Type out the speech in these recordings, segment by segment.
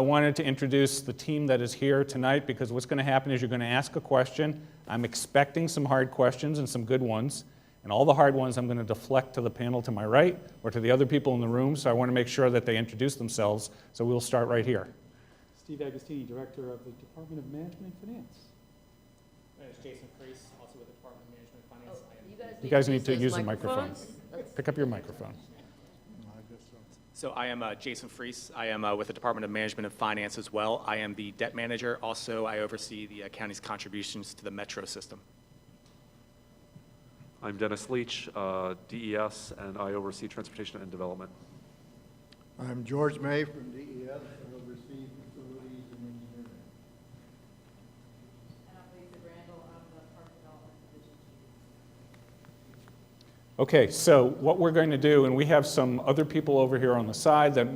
wanted to introduce the team that is here tonight, because what's going to happen is you're going to ask a question. I'm expecting some hard questions and some good ones. And all the hard ones I'm going to deflect to the panel to my right or to the other people in the room, so I want to make sure that they introduce themselves. So we'll start right here. Steve Agostini, Director of the Department of Management and Finance. My name is Jason Priest, also with the Department of Management and Finance. You guys need to use the microphone. Pick up your microphone. So I am Jason Priest. I am with the Department of Management and Finance as well. I am the debt manager. Also, I oversee the county's contributions to the metro system. I'm Dennis Leach, DES, and I oversee transportation and development. I'm George May from DES, and oversee facilities and engineering. And I'm Lisa Randall, I'm the Park Development Division Chief. Okay, so what we're going to do, and we have some other people over here on the side that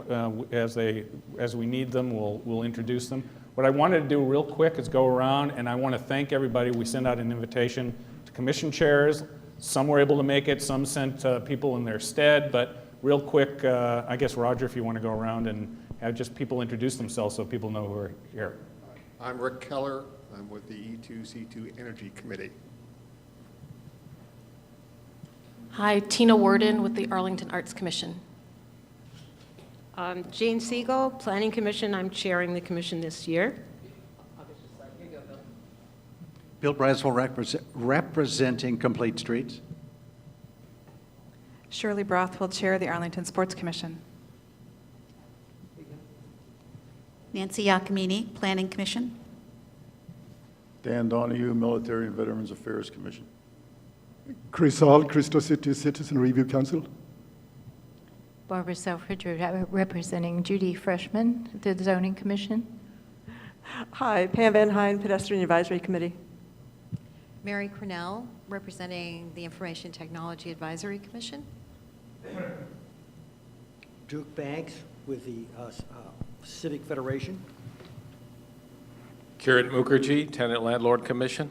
as we need them, we'll introduce them. What I wanted to do real quick is go around, and I want to thank everybody. We send out an invitation to commission chairs. Some were able to make it, some sent people in their stead, but real quick, I guess, Roger, if you want to go around and have just people introduce themselves so people know who are here. I'm Rick Keller. I'm with the E2C2 Energy Committee. Hi, Tina Worden with the Arlington Arts Commission. Jane Siegel, Planning Commission. I'm chairing the commission this year. Bill Braswell, representing Complete Streets. Shirley Brothwell, Chair of the Arlington Sports Commission. Nancy Iacomini, Planning Commission. Dan Donahue, Military and Veterans Affairs Commission. Chris Hall, Crystal City Citizen Review Council. Barbara Selfridge, representing Judy Freshman, the Zoning Commission. Hi, Pam Van Hine, Pedestrian Advisory Committee. Mary Cornell, representing the Information Technology Advisory Commission. Duke Banks with the Civic Federation. Kirit Mukherjee, Tenant Landlord Commission.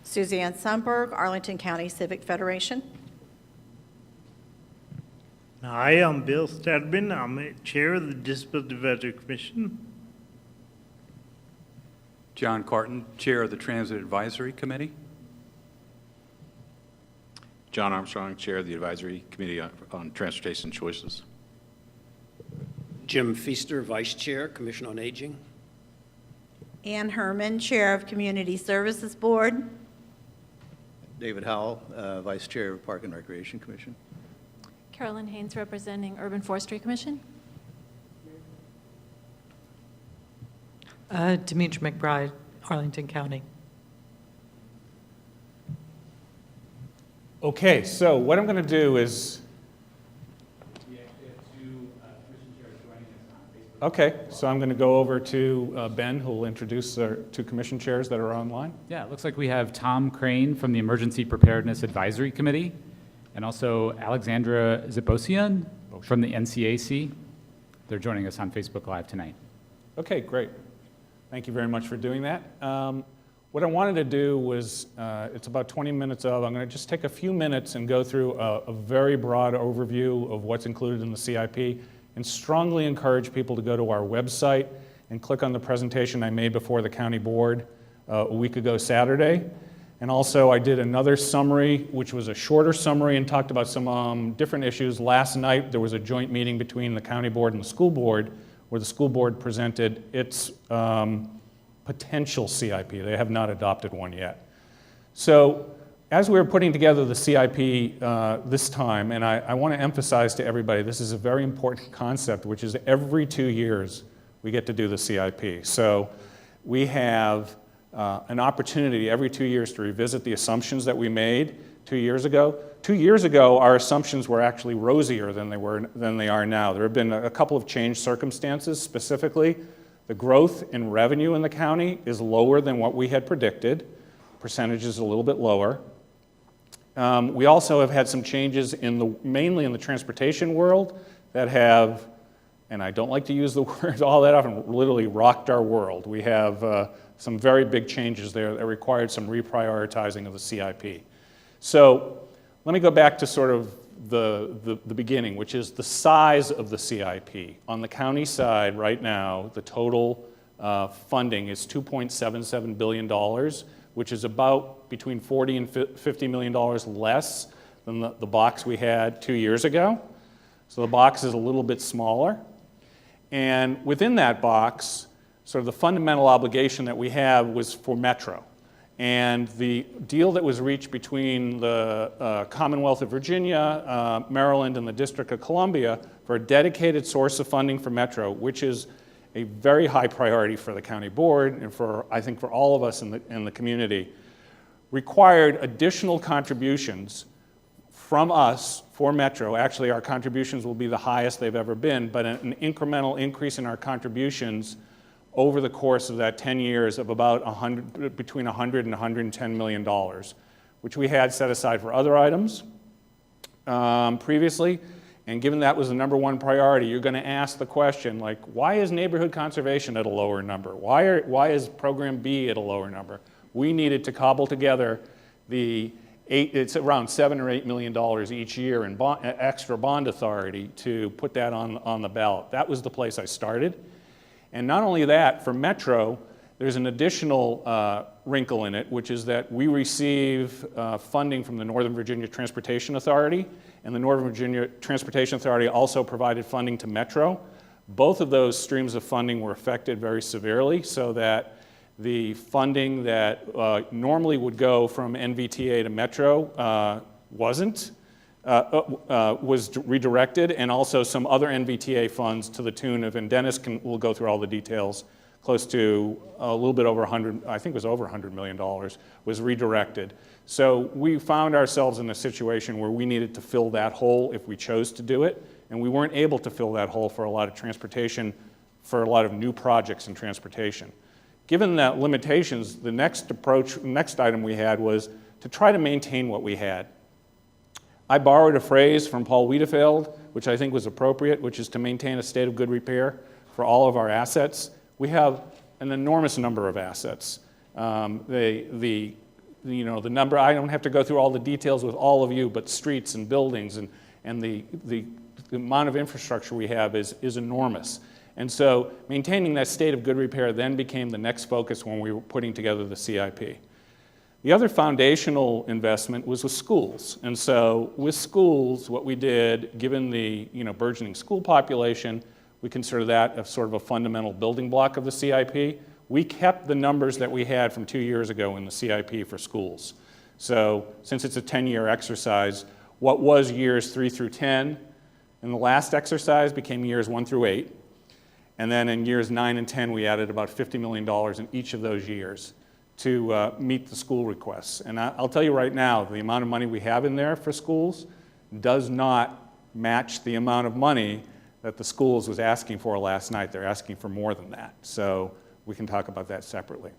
Suzanne Sundberg, Arlington County Civic Federation. Hi, I'm Bill Stadman. I'm Chair of the Disability Advisory Commission. John Carton, Chair of the Transit Advisory Committee. John Armstrong, Chair of the Advisory Committee on Transportation Choices. Jim Feaster, Vice Chair, Commission on Aging. Ann Herman, Chair of Community Services Board. David Howell, Vice Chair of Park and Recreation Commission. Carolyn Haynes, representing Urban Forestry Commission. Demetra McBride, Arlington County. Okay, so what I'm going to do is... Okay, so I'm going to go over to Ben, who will introduce our two commission chairs that are online. Yeah, it looks like we have Tom Crane from the Emergency Preparedness Advisory Committee, and also Alexandra Zibosian from the NCAC. They're joining us on Facebook Live tonight. Okay, great. Thank you very much for doing that. What I wanted to do was, it's about 20 minutes of, I'm going to just take a few minutes and go through a very broad overview of what's included in the CIP, and strongly encourage people to go to our website and click on the presentation I made before the county board a week ago Saturday. And also I did another summary, which was a shorter summary, and talked about some different issues. Last night there was a joint meeting between the county board and the school board, where the school board presented its potential CIP. They have not adopted one yet. So as we were putting together the CIP this time, and I want to emphasize to everybody, this is a very important concept, which is every 2 years we get to do the CIP. So we have an opportunity every 2 years to revisit the assumptions that we made 2 years ago. 2 years ago, our assumptions were actually rosier than they are now. There have been a couple of changed circumstances. Specifically, the growth in revenue in the county is lower than what we had predicted. Percentage is a little bit lower. We also have had some changes mainly in the transportation world that have, and I don't like to use the word all that often, literally rocked our world. We have some very big changes there that required some reprioritizing of the CIP. So let me go back to sort of the beginning, which is the size of the CIP. On the county side right now, the total funding is $2.77 billion, which is about between $40 and $50 million less than the box we had 2 years ago. So the box is a little bit smaller. And within that box, sort of the fundamental obligation that we have was for Metro. And the deal that was reached between the Commonwealth of Virginia, Maryland, and the District of Columbia for a dedicated source of funding for Metro, which is a very high priority for the county board and for, I think, for all of us in the community, required additional contributions from us for Metro. Actually, our contributions will be the highest they've ever been, but an incremental increase in our contributions over the course of that 10 years of about between $100 and $110 million, which we had set aside for other items previously. And given that was the #1 priority, you're going to ask the question, like, why is neighborhood conservation at a lower number? Why is Program B at a lower number? We needed to cobble together it's around $7 or $8 million each year in extra bond authority to put that on the ballot. That was the place I started. And not only that, for Metro, there's an additional wrinkle in it, which is that we receive funding from the Northern Virginia Transportation Authority, and the Northern Virginia Transportation Authority also provided funding to Metro. Both of those streams of funding were affected very severely, so that the funding that normally would go from NVTA to Metro was redirected, and also some other NVTA funds to the tune of, and Dennis will go through all the details, close to a little bit over 100, I think it was over $100 million, was redirected. So we found ourselves in a situation where we needed to fill that hole if we chose to do it, and we weren't able to fill that hole for a lot of transportation, for a lot of new projects in transportation. Given that limitations, the next item we had was to try to maintain what we had. I borrowed a phrase from Paul Wiedefeld, which I think was appropriate, which is to maintain a state of good repair for all of our assets. We have an enormous number of assets. The number, I don't have to go through all the details with all of you, but streets and buildings and the amount of infrastructure we have is enormous. And so maintaining that state of good repair then became the next focus when we were putting together the CIP. The other foundational investment was with schools. And so with schools, what we did, given the burgeoning school population, we consider that a sort of a fundamental building block of the CIP. We kept the numbers that we had from 2 years ago in the CIP for schools. So since it's a 10-year exercise, what was years 3 through 10 in the last exercise became years 1 through 8. And then in years 9 and 10, we added about $50 million in each of those years to meet the school requests. And I'll tell you right now, the amount of money we have in there for schools does not match the amount of money that the schools was asking for last night. They're asking for more than that. So we can talk about that separately.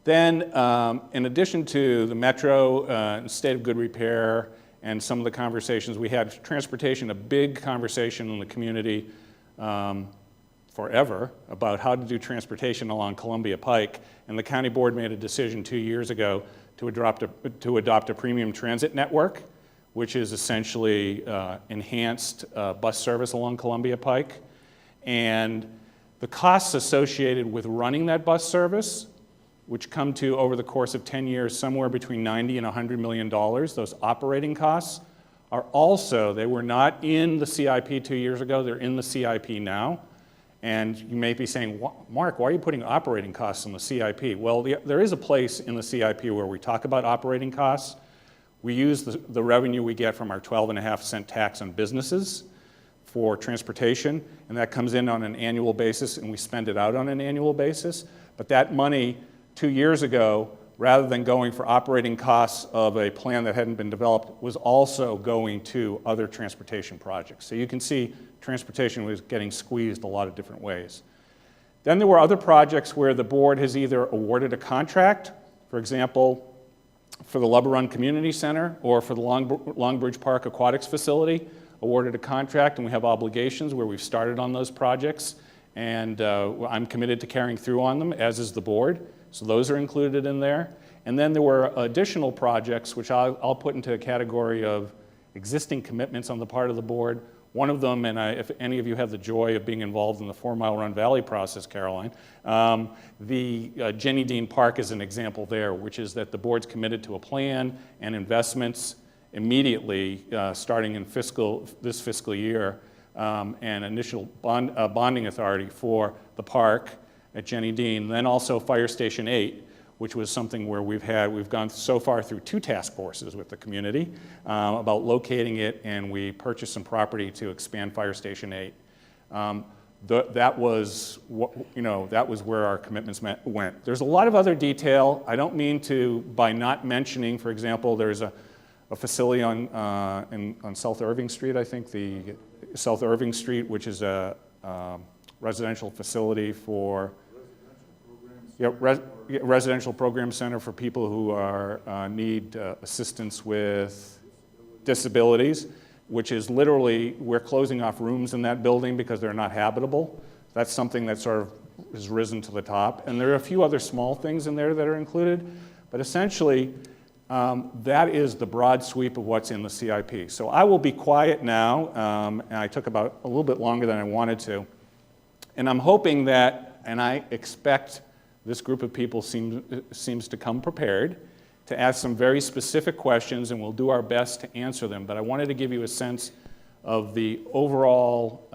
Then, in addition to the Metro state of good repair and some of the conversations we had, transportation, a big conversation in the community forever about how to do transportation along Columbia Pike, and the county board made a decision 2 years ago to adopt a premium transit network, which is essentially enhanced bus service along Columbia Pike. And the costs associated with running that bus service, which come to, over the course of 10 years, somewhere between $90 and $100 million, those operating costs, are also, they were not in the CIP 2 years ago, they're in the CIP now. And you may be saying, Mark, why are you putting operating costs in the CIP? Well, there is a place in the CIP where we talk about operating costs. We use the revenue we get from our 12.5-cent tax on businesses for transportation, and that comes in on an annual basis, and we spend it out on an annual basis. But that money 2 years ago, rather than going for operating costs of a plan that hadn't been developed, was also going to other transportation projects. So you can see transportation was getting squeezed a lot of different ways. Then there were other projects where the board has either awarded a contract, for example, for the Lubber Run Community Center or for the Longbridge Park Aquatics Facility, awarded a contract, and we have obligations where we've started on those projects, and I'm committed to carrying through on them, as is the board. So those are included in there. And then there were additional projects, which I'll put into a category of existing commitments on the part of the board. One of them, and if any of you have the joy of being involved in the 4 Mile Run Valley process, Caroline, the Jenny Dean Park is an example there, which is that the board's committed to a plan and investments immediately starting in this fiscal year, and initial bonding authority for the park at Jenny Dean, then also Fire Station 8, which was something where we've gone so far through 2 task forces with the community about locating it, and we purchased some property to expand Fire Station 8. That was where our commitments went. There's a lot of other detail. I don't mean to, by not mentioning, for example, there's a facility on South Irving Street, I think, the South Irving Street, which is a residential facility for residential program center for people who need assistance with disabilities, which is literally, we're closing off rooms in that building because they're not habitable. That's something that sort of has risen to the top. And there are a few other small things in there that are included, but essentially, that is the broad sweep of what's in the CIP. So I will be quiet now, and I took about a little bit longer than I wanted to. And I'm hoping that, and I expect this group of people seems to come prepared to ask some very specific questions, and we'll do our best to answer them. But I wanted to give you a sense of the overall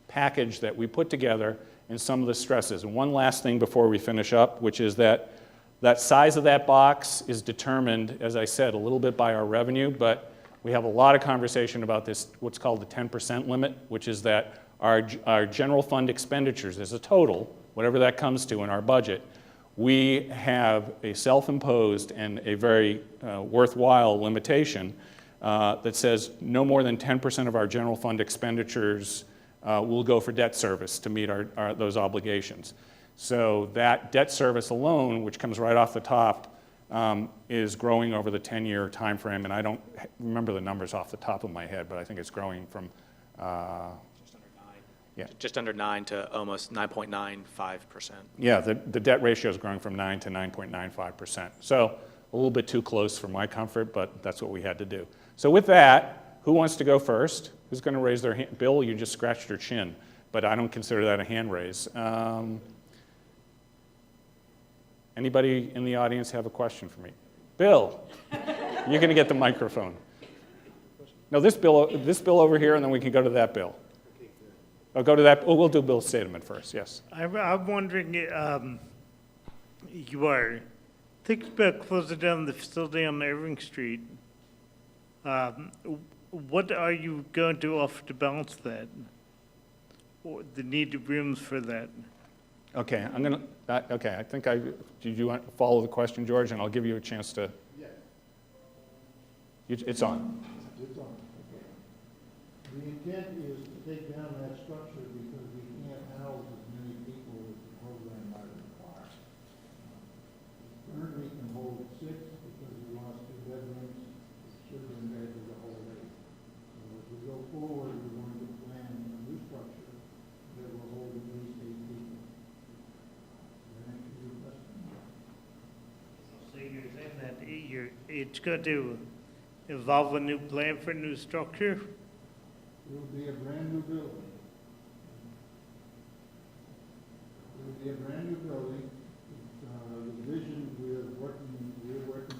package that we put together and some of the stresses. And one last thing before we finish up, which is that size of that box is determined, as I said, a little bit by our revenue, but we have a lot of conversation about this, what's called the 10% limit, which is that our general fund expenditures as a total, whatever that comes to in our budget, we have a self-imposed and a very worthwhile limitation that says no more than 10% of our general fund expenditures will go for debt service to meet those obligations. So that debt service alone, which comes right off the top, is growing over the 10-year time frame, and I don't remember the numbers off the top of my head, but I think it's growing from just under 9 to almost 9.95%. Yeah, the debt ratio is growing from 9 to 9.95%. So a little bit too close for my comfort, but that's what we had to do. So with that, who wants to go first? Who's going to raise their hand? Bill, you just scratched your chin, but I don't consider that a hand raise. Anybody in the audience have a question for me? Bill, you're going to get the microphone. No, this bill over here, and then we can go to that bill. I'll go to that. Oh, we'll do Bill Statement first, yes. I'm wondering, you are thinking about closing down the facility on Irving Street. What are you going to offer to balance that? Or the need of rooms for that? Okay, I think did you want to follow the question, George, and I'll give you a chance to. Yes. It's on. It's on. Okay. The intent is to take down that structure because we can't house as many people as the program might require. Currently can hold 6 because we lost 2 bedrooms. It should have been made the whole 8. So as we go forward, we're going to plan a new structure that will hold at least 8 people. So you're saying that it's going to involve a new plan for a new structure? It will be a brand new building. It will be a brand new building. The vision we're working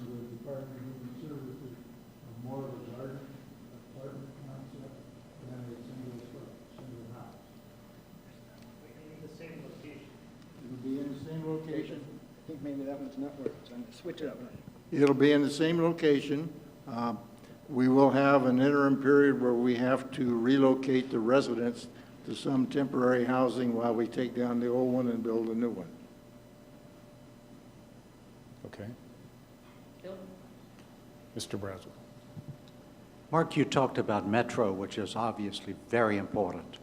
with Department of Human Services of more of a garden apartment concept than a single house. In the same location. It will be in the same location. I think maybe that one's not working, so I'm going to switch it up. It'll be in the same location. We will have an interim period where we have to relocate the residents to some temporary housing while we take down the old one and build a new one. Okay. Mr. Braswell. Mark, you talked about Metro, which is obviously very important.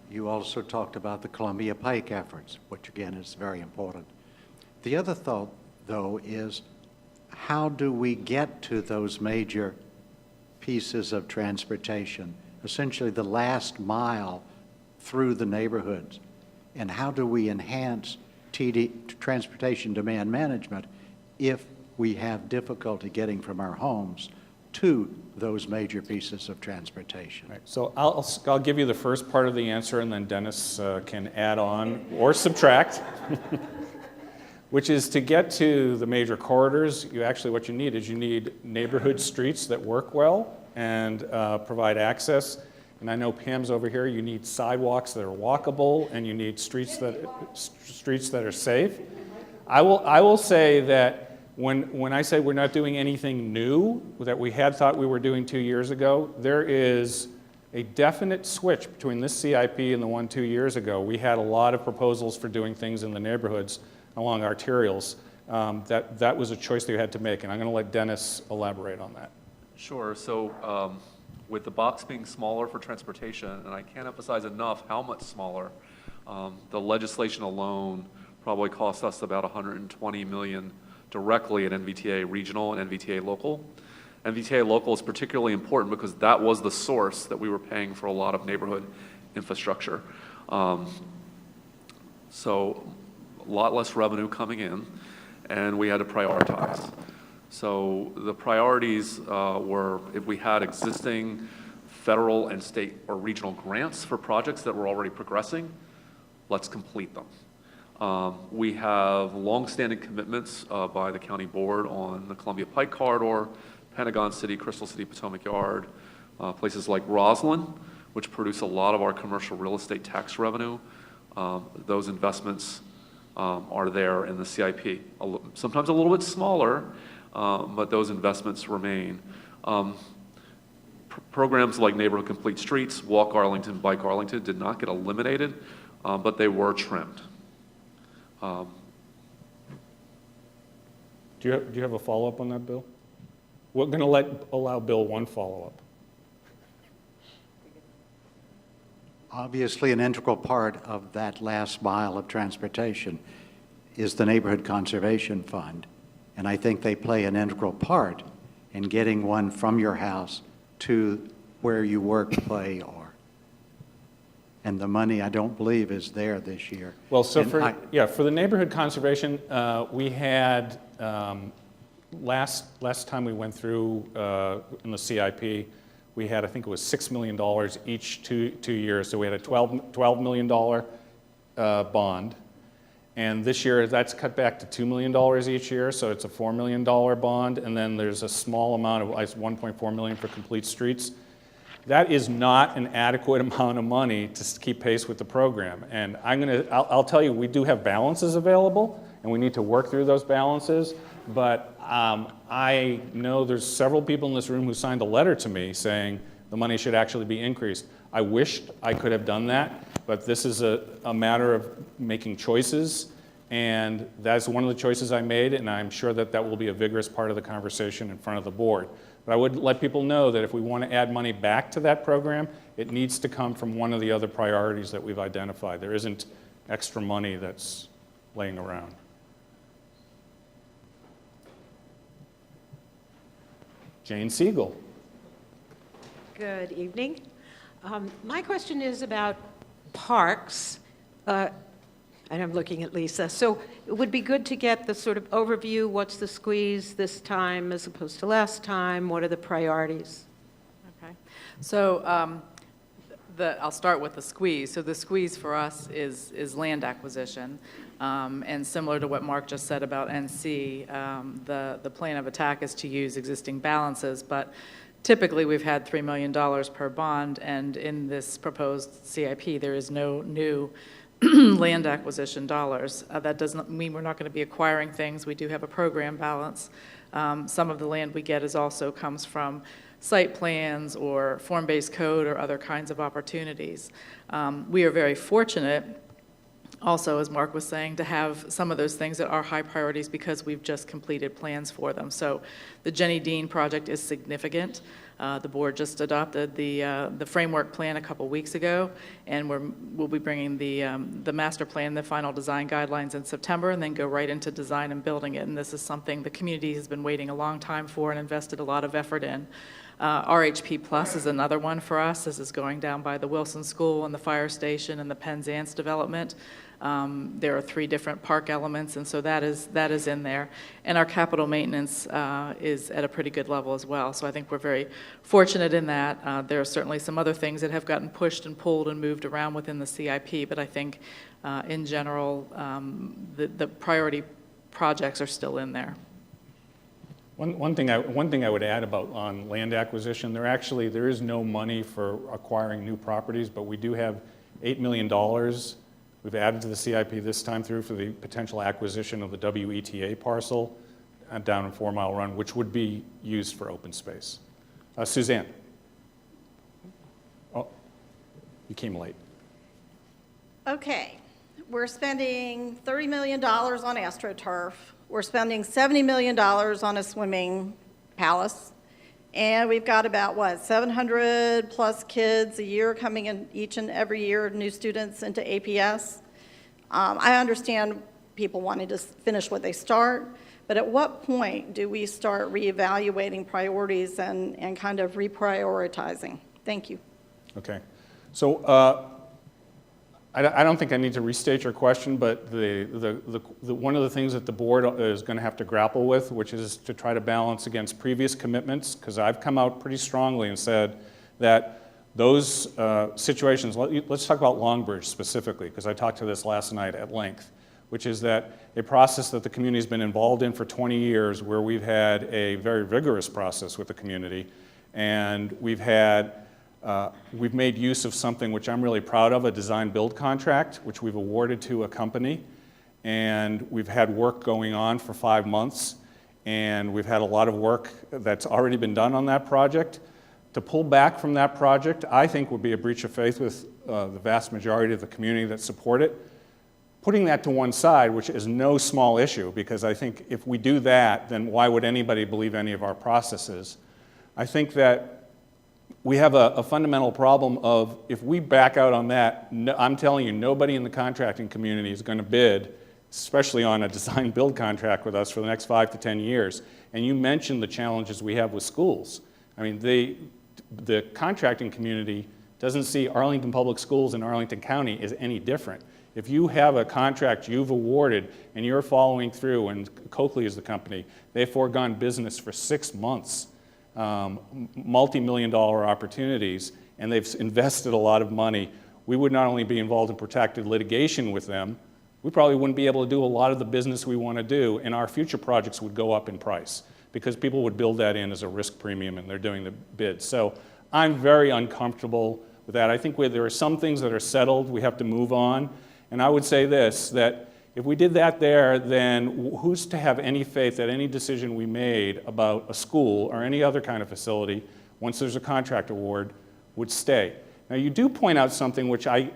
You also talked about the Columbia Pike efforts, which again is very important. The other thought, though, is how do we get to those major pieces of transportation, essentially the last mile through the neighborhoods? And how do we enhance transportation demand management if we have difficulty getting from our homes to those major pieces of transportation. Right. So I'll give you the first part of the answer, and then Dennis can add on or subtract, which is to get to the major corridors, what you need is you need neighborhood streets that work well and provide access. And I know Pam's over here, you need sidewalks that are walkable, and you need streets that are safe. I will say that when I say we're not doing anything new that we had thought we were doing 2 years ago, there is a definite switch between this CIP and the one 2 years ago. We had a lot of proposals for doing things in the neighborhoods along arterials. That was a choice that you had to make, and I'm going to let Dennis elaborate on that. Sure. So with the box being smaller for transportation, and I can't emphasize enough how much smaller, the legislation alone probably cost us about $120 million directly at NVTA regional and NVTA local. NVTA local is particularly important because that was the source that we were paying for a lot of neighborhood infrastructure. So a lot less revenue coming in, and we had to prioritize. So the priorities were, if we had existing federal and state or regional grants for projects that were already progressing, let's complete them. We have long-standing commitments by the county board on the Columbia Pike Corridor, Pentagon City, Crystal City, Potomac Yard, places like Roslyn, which produce a lot of our commercial real estate tax revenue. Those investments are there in the CIP. Sometimes a little bit smaller, but those investments remain. Programs like Neighborhood Complete Streets, Walk Arlington, Bike Arlington did not get eliminated, but they were trimmed. Do you have a follow-up on that, Bill? We're going to allow Bill one follow-up. Obviously, an integral part of that last mile of transportation is the Neighborhood Conservation Fund. And I think they play an integral part in getting one from your house to where you work, play, or. And the money, I don't believe, is there this year. Well, so for the neighborhood conservation, we had, last time we went through in the CIP, we had, I think it was $6 million each 2 years. So we had a $12 million bond. And this year, that's cut back to $2 million each year, so it's a $4 million bond. And then there's a small amount of $1.4 million for complete streets. That is not an adequate amount of money to keep pace with the program. And I'll tell you, we do have balances available, and we need to work through those balances. But I know there's several people in this room who signed a letter to me saying the money should actually be increased. I wished I could have done that, but this is a matter of making choices, and that's one of the choices I made, and I'm sure that will be a vigorous part of the conversation in front of the board. But I would let people know that if we want to add money back to that program, it needs to come from one of the other priorities that we've identified. There isn't extra money that's laying around. Jane Siegel. Good evening. My question is about parks, and I'm looking at Lisa. So it would be good to get the sort of overview. What's the squeeze this time as opposed to last time? What are the priorities? Okay. So I'll start with the squeeze. So the squeeze for us is land acquisition. And similar to what Mark just said about NC, the plan of attack is to use existing balances, but typically we've had $3 million per bond, and in this proposed CIP there is no new land acquisition dollars. That doesn't mean we're not going to be acquiring things. We do have a program balance. Some of the land we get also comes from site plans or form-based code or other kinds of opportunities. We are very fortunate also, as Mark was saying, to have some of those things that are high priorities because we've just completed plans for them. So the Jenny Dean project is significant. The board just adopted the framework plan a couple weeks ago, and we'll be bringing the master plan, the final design guidelines in September, and then go right into design and building it. And this is something the community has been waiting a long time for and invested a lot of effort in. RHP Plus is another one for us. This is going down by the Wilson School and the fire station and the Penzance development. There are 3 different park elements, and so that is in there. And our capital maintenance is at a pretty good level as well. So I think we're very fortunate in that. There are certainly some other things that have gotten pushed and pulled and moved around within the CIP, but I think in general, the priority projects are still in there. One thing I would add about on land acquisition, there is no money for acquiring new properties, but we do have $8 million we've added to the CIP this time through for the potential acquisition of the WETA parcel down in 4 Mile Run, which would be used for open space. Suzanne. Oh, you came late. Okay, we're spending $30 million on AstroTurf. We're spending $70 million on a swimming palace. And we've got about, 700 plus kids a year coming in each and every year, new students into APS. I understand people wanting to finish what they start, but at what point do we start reevaluating priorities and kind of reprioritizing? Thank you. Okay. So I don't think I need to restate your question, but one of the things that the board is going to have to grapple with, which is to try to balance against previous commitments, because I've come out pretty strongly and said that those situations, let's talk about Longbridge specifically, because I talked to this last night at length, which is that a process that the community's been involved in for 20 years, where we've had a very vigorous process with the community, and we've made use of something which I'm really proud of, a design-build contract, which we've awarded to a company, and we've had work going on for 5 months, and we've had a lot of work that's already been done on that project. To pull back from that project, I think would be a breach of faith with the vast majority of the community that support it. Putting that to one side, which is no small issue, because I think if we do that, then why would anybody believe any of our processes? I think that we have a fundamental problem of, if we back out on that, I'm telling you, nobody in the contracting community is going to bid, especially on a design-build contract with us for the next 5 to 10 years. And you mentioned the challenges we have with schools. I mean, the contracting community doesn't see Arlington Public Schools in Arlington County as any different. If you have a contract you've awarded and you're following through, and Coakley is the company, they've foregone business for 6 months, multi-million-dollar opportunities, and they've invested a lot of money. We would not only be involved in protracted litigation with them, we probably wouldn't be able to do a lot of the business we want to do, and our future projects would go up in price because people would build that in as a risk premium, and they're doing the bids. So I'm very uncomfortable with that. I think there are some things that are settled, we have to move on, and I would say this, that if we did that there, then who's to have any faith that any decision we made about a school or any other kind of facility, once there's a contract award, would stay? Now, you do point out something which I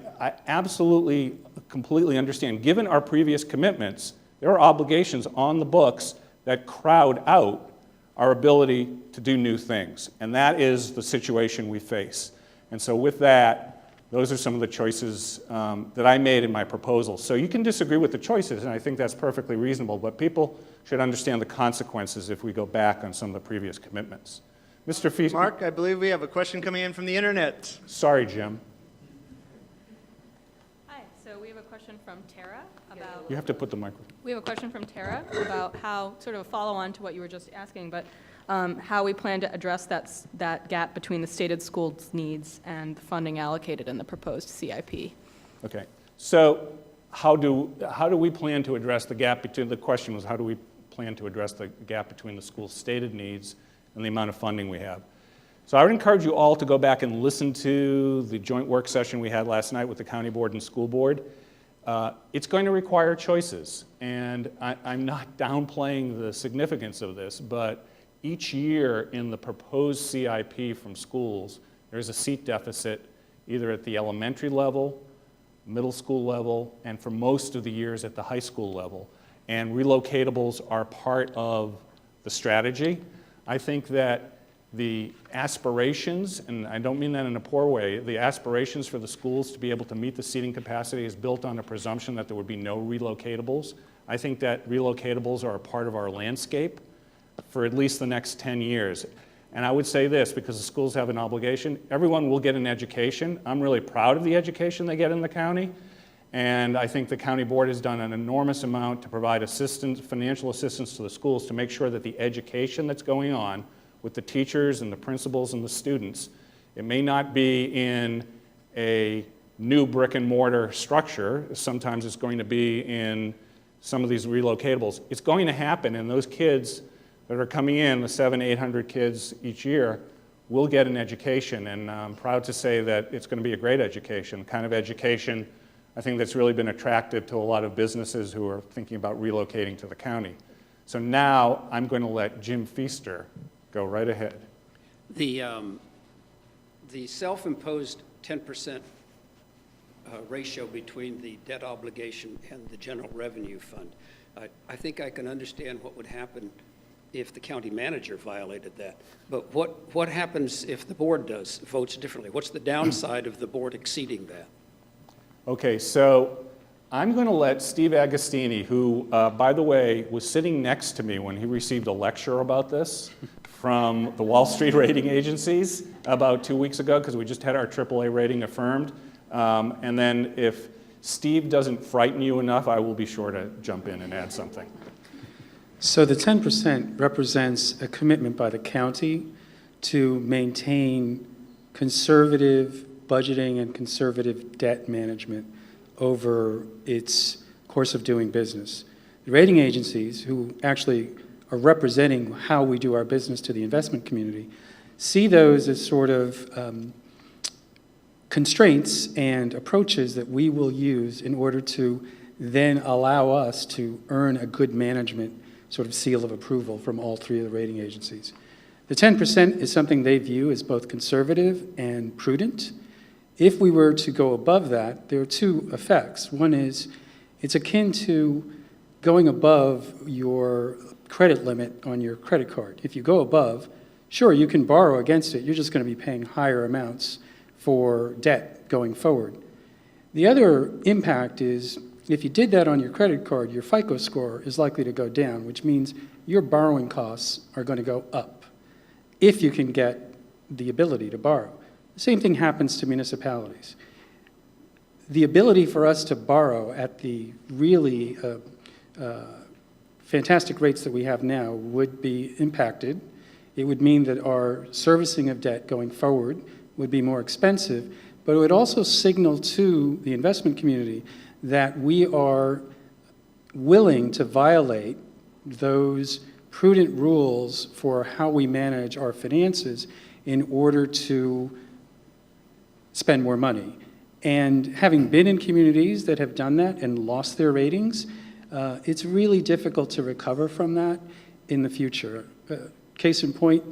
absolutely, completely understand. Given our previous commitments, there are obligations on the books that crowd out our ability to do new things, and that is the situation we face. And so with that, those are some of the choices that I made in my proposal. So you can disagree with the choices, and I think that's perfectly reasonable, but people should understand the consequences if we go back on some of the previous commitments. Mr. Feast. Mark, I believe we have a question coming in from the internet. Sorry, Jim. Hi, so we have a question from Tara about... You have to put the microphone. We have a question from Tara about how, sort of a follow-on to what you were just asking, but how we plan to address that gap between the stated school's needs and the funding allocated in the proposed CIP. Okay. So how do we plan to address the gap between, the question was, how do we plan to address the gap between the school's stated needs and the amount of funding we have? So I would encourage you all to go back and listen to the joint work session we had last night with the county board and school board. It's going to require choices, and I'm not downplaying the significance of this, but each year in the proposed CIP from schools, there's a seat deficit either at the elementary level, middle school level, and for most of the years at the high school level. And relocatables are part of the strategy. I think that the aspirations, and I don't mean that in a poor way, the aspirations for the schools to be able to meet the seating capacity is built on a presumption that there would be no relocatables. I think that relocatables are a part of our landscape for at least the next 10 years. And I would say this, because the schools have an obligation, everyone will get an education. I'm really proud of the education they get in the county. And I think the county board has done an enormous amount to provide assistance, financial assistance to the schools to make sure that the education that's going on with the teachers and the principals and the students, it may not be in a new brick and mortar structure. Sometimes it's going to be in some of these relocatables. It's going to happen, and those kids that are coming in, the 700-800 kids each year, will get an education. And I'm proud to say that it's going to be a great education, kind of education I think that's really been attractive to a lot of businesses who are thinking about relocating to the county. So now I'm going to let Jim Feaster go right ahead. The self-imposed 10% ratio between the debt obligation and the general revenue fund, I think I can understand what would happen if the county manager violated that. But what happens if the board votes differently? What's the downside of the board exceeding that? Okay, so I'm going to let Steve Agostini, who, by the way, was sitting next to me when he received a lecture about this from the Wall Street rating agencies about 2 weeks ago, because we just had our AAA rating affirmed. And then if Steve doesn't frighten you enough, I will be sure to jump in and add something. So the 10% represents a commitment by the county to maintain conservative budgeting and conservative debt management over its course of doing business. The rating agencies, who actually are representing how we do our business to the investment community, see those as sort of constraints and approaches that we will use in order to then allow us to earn a good management sort of seal of approval from all three of the rating agencies. The 10% is something they view as both conservative and prudent. If we were to go above that, there are two effects. One is it's akin to going above your credit limit on your credit card. If you go above, sure, you can borrow against it. You're just going to be paying higher amounts for debt going forward. The other impact is if you did that on your credit card, your FICO score is likely to go down, which means your borrowing costs are going to go up if you can get the ability to borrow. The same thing happens to municipalities. The ability for us to borrow at the really fantastic rates that we have now would be impacted. It would mean that our servicing of debt going forward would be more expensive, but it would also signal to the investment community that we are willing to violate those prudent rules for how we manage our finances in order to spend more money. And having been in communities that have done that and lost their ratings, it's really difficult to recover from that in the future. Case in point,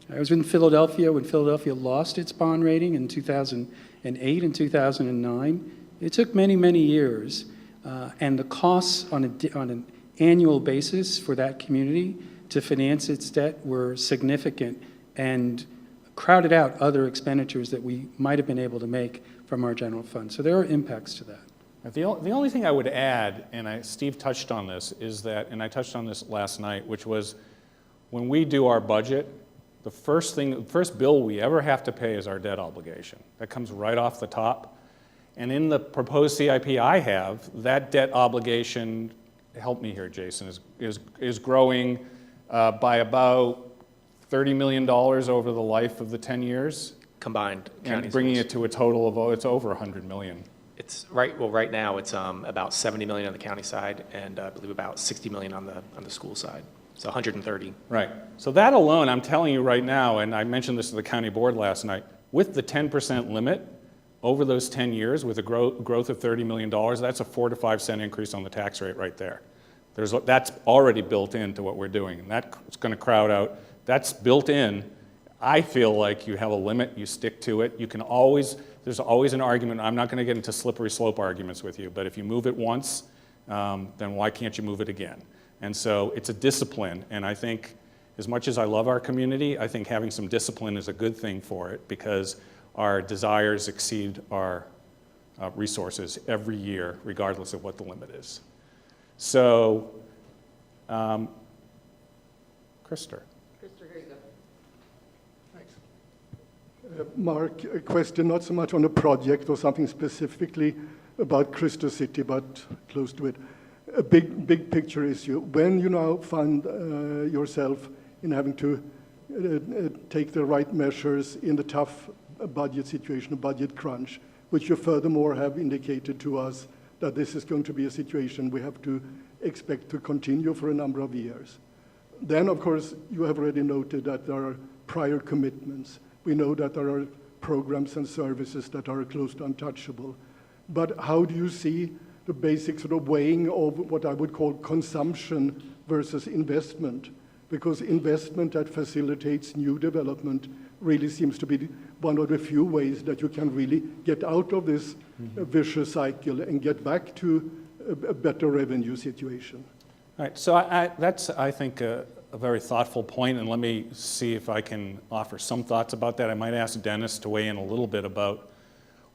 I was in Philadelphia when Philadelphia lost its bond rating in 2008 and 2009. It took many, many years, and the costs on an annual basis for that community to finance its debt were significant and crowded out other expenditures that we might have been able to make from our general fund. So there are impacts to that. The only thing I would add, and Steve touched on this, is that, and I touched on this last night, which was when we do our budget, the first bill we ever have to pay is our debt obligation. That comes right off the top. And in the proposed CIP I have, that debt obligation, help me here, Jason, is growing by about $30 million over the life of the 10 years. Combined county And bringing schools. it to a total of, it's over $100 million. It's right now it's about 70 million on the county side and I believe about 60 million on the school side. So 130. Right. So that alone, I'm telling you right now, and I mentioned this to the county board last night, with the 10% limit over those 10 years with a growth of $30 million, that's a 4 to 5 cent increase on the tax rate right there. That's already built into what we're doing, and that's going to crowd out. That's built in. I feel like you have a limit, you stick to it. You can always, there's always an argument. I'm not going to get into slippery slope arguments with you, but if you move it once, then why can't you move it again? And so it's a discipline, and I think as much as I love our community, I think having some discipline is a good thing for it because our desires exceed our resources every year, regardless of what the limit is. So, Krister. Krister, here you go. Mark, a question not so much on a project or something specifically, about Crystal City, but close to it. A big picture issue. When you now find yourself in having to take the right measures in the tough budget situation, a budget crunch, which you furthermore have indicated to us that this is going to be a situation we have to expect to continue for a number of years. Then, of course, you have already noted that there are prior commitments. We know that there are programs and services that are close to untouchable. But how do you see the basic sort of weighing of what I would call consumption versus investment? Because investment that facilitates new development really seems to be one of the few ways that you can really get out of this vicious cycle and get back to a better revenue situation. All right, so that's, I think, a very thoughtful point, and let me see if I can offer some thoughts about that. I might ask Dennis to weigh in a little bit about,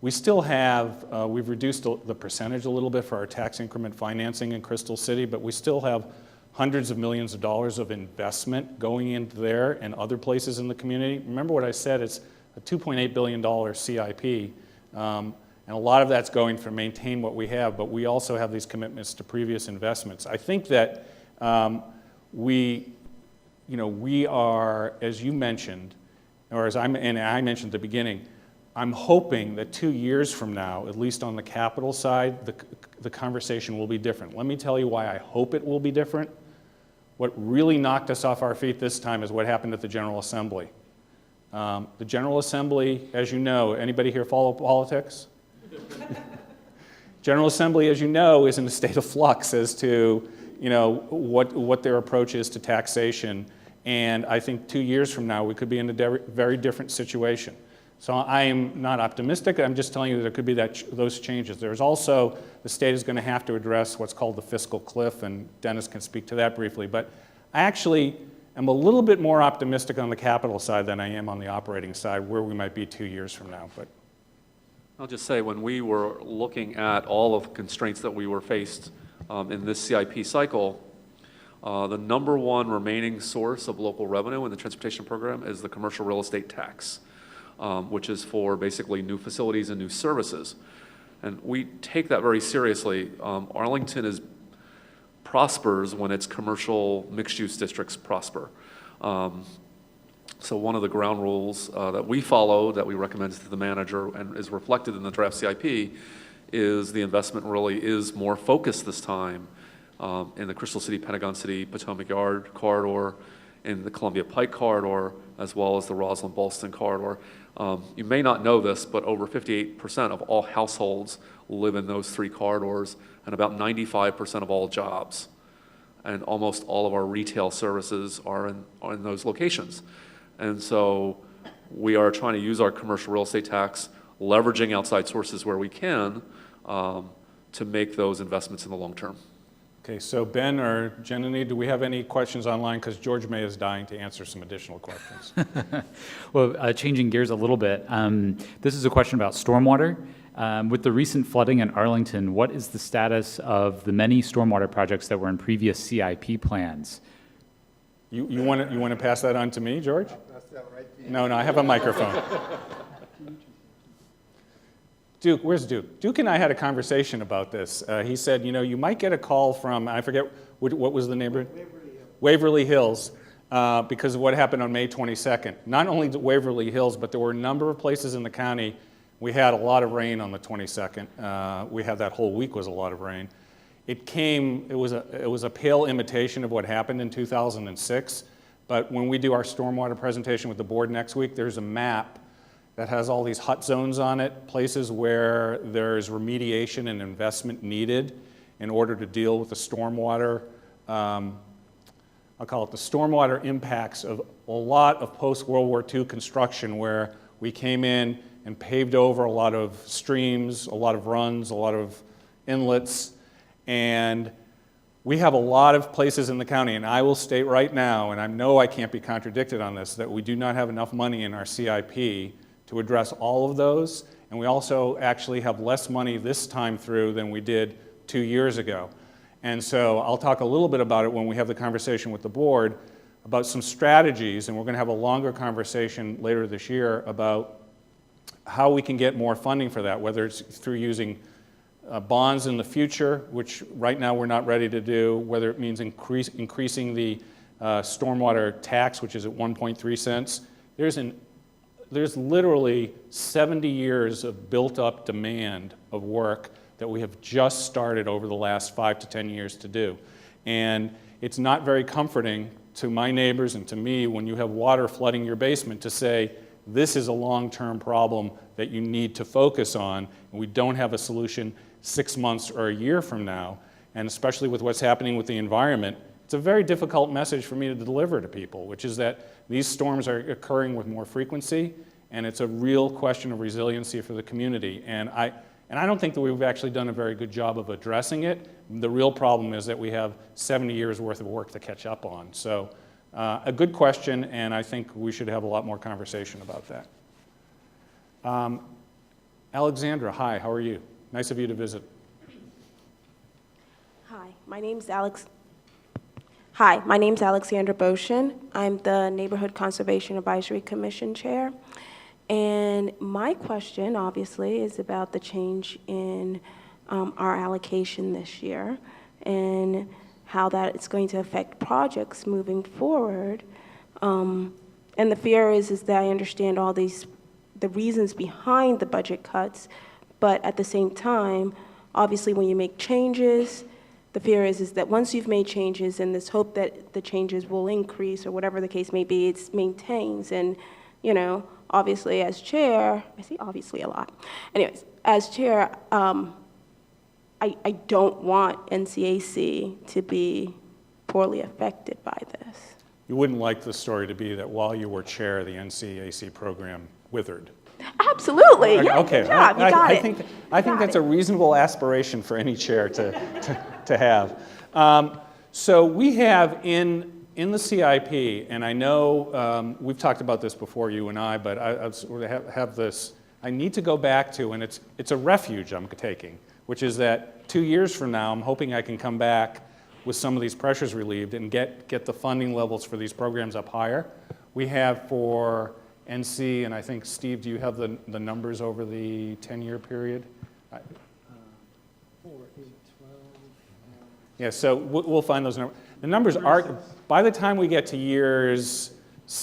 we still have, we've reduced the percentage a little bit for our tax increment financing in Crystal City, but we still have hundreds of millions of dollars of investment going into there and other places in the community. Remember what I said, it's a $2.8 billion CIP, and a lot of that's going to maintain what we have, but we also have these commitments to previous investments. I think that we are, as you mentioned, or I mentioned at the beginning, I'm hoping that 2 years from now, at least on the capital side, the conversation will be different. Let me tell you why I hope it will be different. What really knocked us off our feet this time is what happened at the General Assembly. The General Assembly, as you know, anybody here follow politics? General Assembly, as you know, is in a state of flux as to what their approach is to taxation. And I think 2 years from now, we could be in a very different situation. So I am not optimistic. I'm just telling you that there could be those changes. There's also, the state is going to have to address what's called the fiscal cliff, and Dennis can speak to that briefly. But I actually am a little bit more optimistic on the capital side than I am on the operating side, where we might be 2 years from now. But I'll just say, when we were looking at all of the constraints that we were faced in this CIP cycle, the number one remaining source of local revenue in the transportation program is the commercial real estate tax, which is for basically new facilities and new services. And we take that very seriously. Arlington prospers when its commercial mixed-use districts prosper. So one of the ground rules that we follow, that we recommend to the manager and is reflected in the draft CIP, is the investment really is more focused this time in the Crystal City, Pentagon City, Potomac Yard corridor, in the Columbia Pike corridor, as well as the Roslyn-Ballston corridor. You may not know this, but over 58% of all households live in those three corridors, and about 95% of all jobs. And almost all of our retail services are in those locations. And so we are trying to use our commercial real estate tax, leveraging outside sources where we can, to make those investments in the long term. okay, so Ben or Jenny, do we have any questions online? Because George May is dying to answer some additional questions. Well, changing gears a little bit, this is a question about stormwater. With the recent flooding in Arlington, what is the status of the many stormwater projects that were in previous CIP plans? You want to pass that on to me, George? No, I have a microphone. Duke, where's Duke? Duke and I had a conversation about this. He said, you might get a call from, I forget, what was the neighborhood? Waverly Hills, because of what happened on May 22nd. Not only Waverly Hills, but there were a number of places in the county. We had a lot of rain on the 22nd. We had that whole week was a lot of rain. It was a pale imitation of what happened in 2006. But when we do our stormwater presentation with the board next week, there's a map that has all these hot zones on it, places where there's remediation and investment needed in order to deal with the stormwater, I'll call it the stormwater impacts of a lot of post-World War II construction, where we came in and paved over a lot of streams, a lot of runs, a lot of inlets, and we have a lot of places in the county, and I will state right now, and I know I can't be contradicted on this, that we do not have enough money in our CIP to address all of those, and we also actually have less money this time through than we did 2 years ago. And so I'll talk a little bit about it when we have the conversation with the board about some strategies, and we're going to have a longer conversation later this year about how we can get more funding for that, whether it's through using bonds in the future, which right now we're not ready to do, whether it means increasing the stormwater tax, which is at 1.3 cents. There's literally 70 years of built-up demand of work that we have just started over the last 5 to 10 years to do. And it's not very comforting to my neighbors and to me when you have water flooding your basement to say, this is a long-term problem that you need to focus on, and we don't have a solution 6 months or a year from now. And especially with what's happening with the environment, it's a very difficult message for me to deliver to people, which is that these storms are occurring with more frequency, and it's a real question of resiliency for the community. And I don't think that we've actually done a very good job of addressing it. The real problem is that we have 70 years worth of work to catch up on. So a good question, and I think we should have a lot more conversation about that. Alexandra, hi, how are you? Nice of you to visit. Hi, my name's Alexandra Boshin. I'm the Neighborhood Conservation Advisory Commission Chair. And my question, obviously, is about the change in our allocation this year and how that is going to affect projects moving forward. And the fear is that I understand all the reasons behind the budget cuts, but at the same time, obviously, when you make changes, the fear is that once you've made changes and this hope that the changes will increase or whatever the case may be, it maintains. And, you know, obviously as chair, I say obviously a lot. Anyways, as chair, I don't want NCAC to be poorly affected by this. You wouldn't like the story to be that while you were chair, the NCAC program withered. Absolutely. Yeah, okay. Good job. You got it. I think that's a reasonable aspiration for any chair to have. So we have in the CIP, and I know we've talked about this before, you and I, but I sort of have this, I need to go back to, and it's a refuge I'm taking, which is that 2 years from now, I'm hoping I can come back with some of these pressures relieved and get the funding levels for these programs up higher. We have for NC, and I think, Steve, do you have the numbers over the 10-year period? 4, 8, 12. Yeah, so we'll find those numbers. The numbers are, by the time we get to years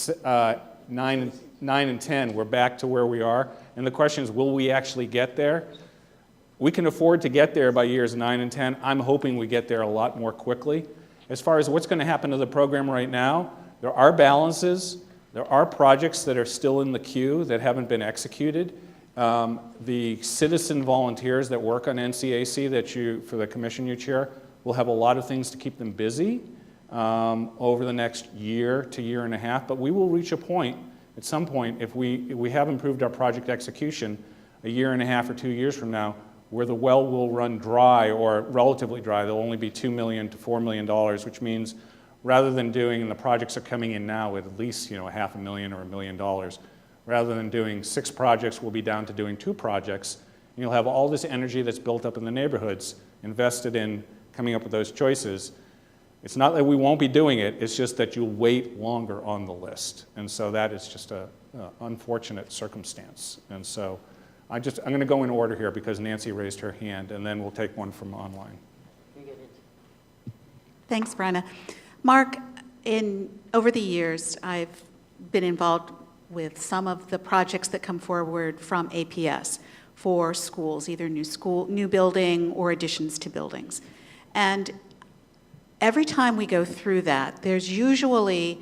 9 and 10, we're back to where we are. And the question is, will we actually get there? We can afford to get there by years 9 and 10. I'm hoping we get there a lot more quickly. As far as what's going to happen to the program right now, there are balances. There are projects that are still in the queue that haven't been executed. The citizen volunteers that work on NCAC for the commission you chair will have a lot of things to keep them busy over the next year to year and a half. But we will reach a point, at some point, if we have improved our project execution a year and a half or 2 years from now, where the well will run dry or relatively dry. There'll only be $2 million to $4 million, which means rather than doing, and the projects are coming in now at least $500,000 or $1 million, rather than doing 6 projects, we'll be down to doing 2 projects. And you'll have all this energy that's built up in the neighborhoods invested in coming up with those choices. It's not that we won't be doing it, it's just that you'll wait longer on the list. And so that is just an unfortunate circumstance. And so I'm going to go in order here because Nancy raised her hand, and then we'll take one from online. Thanks, Brenna. Mark, over the years, I've been involved with some of the projects that come forward from APS for schools, either new building or additions to buildings. And every time we go through that, there's usually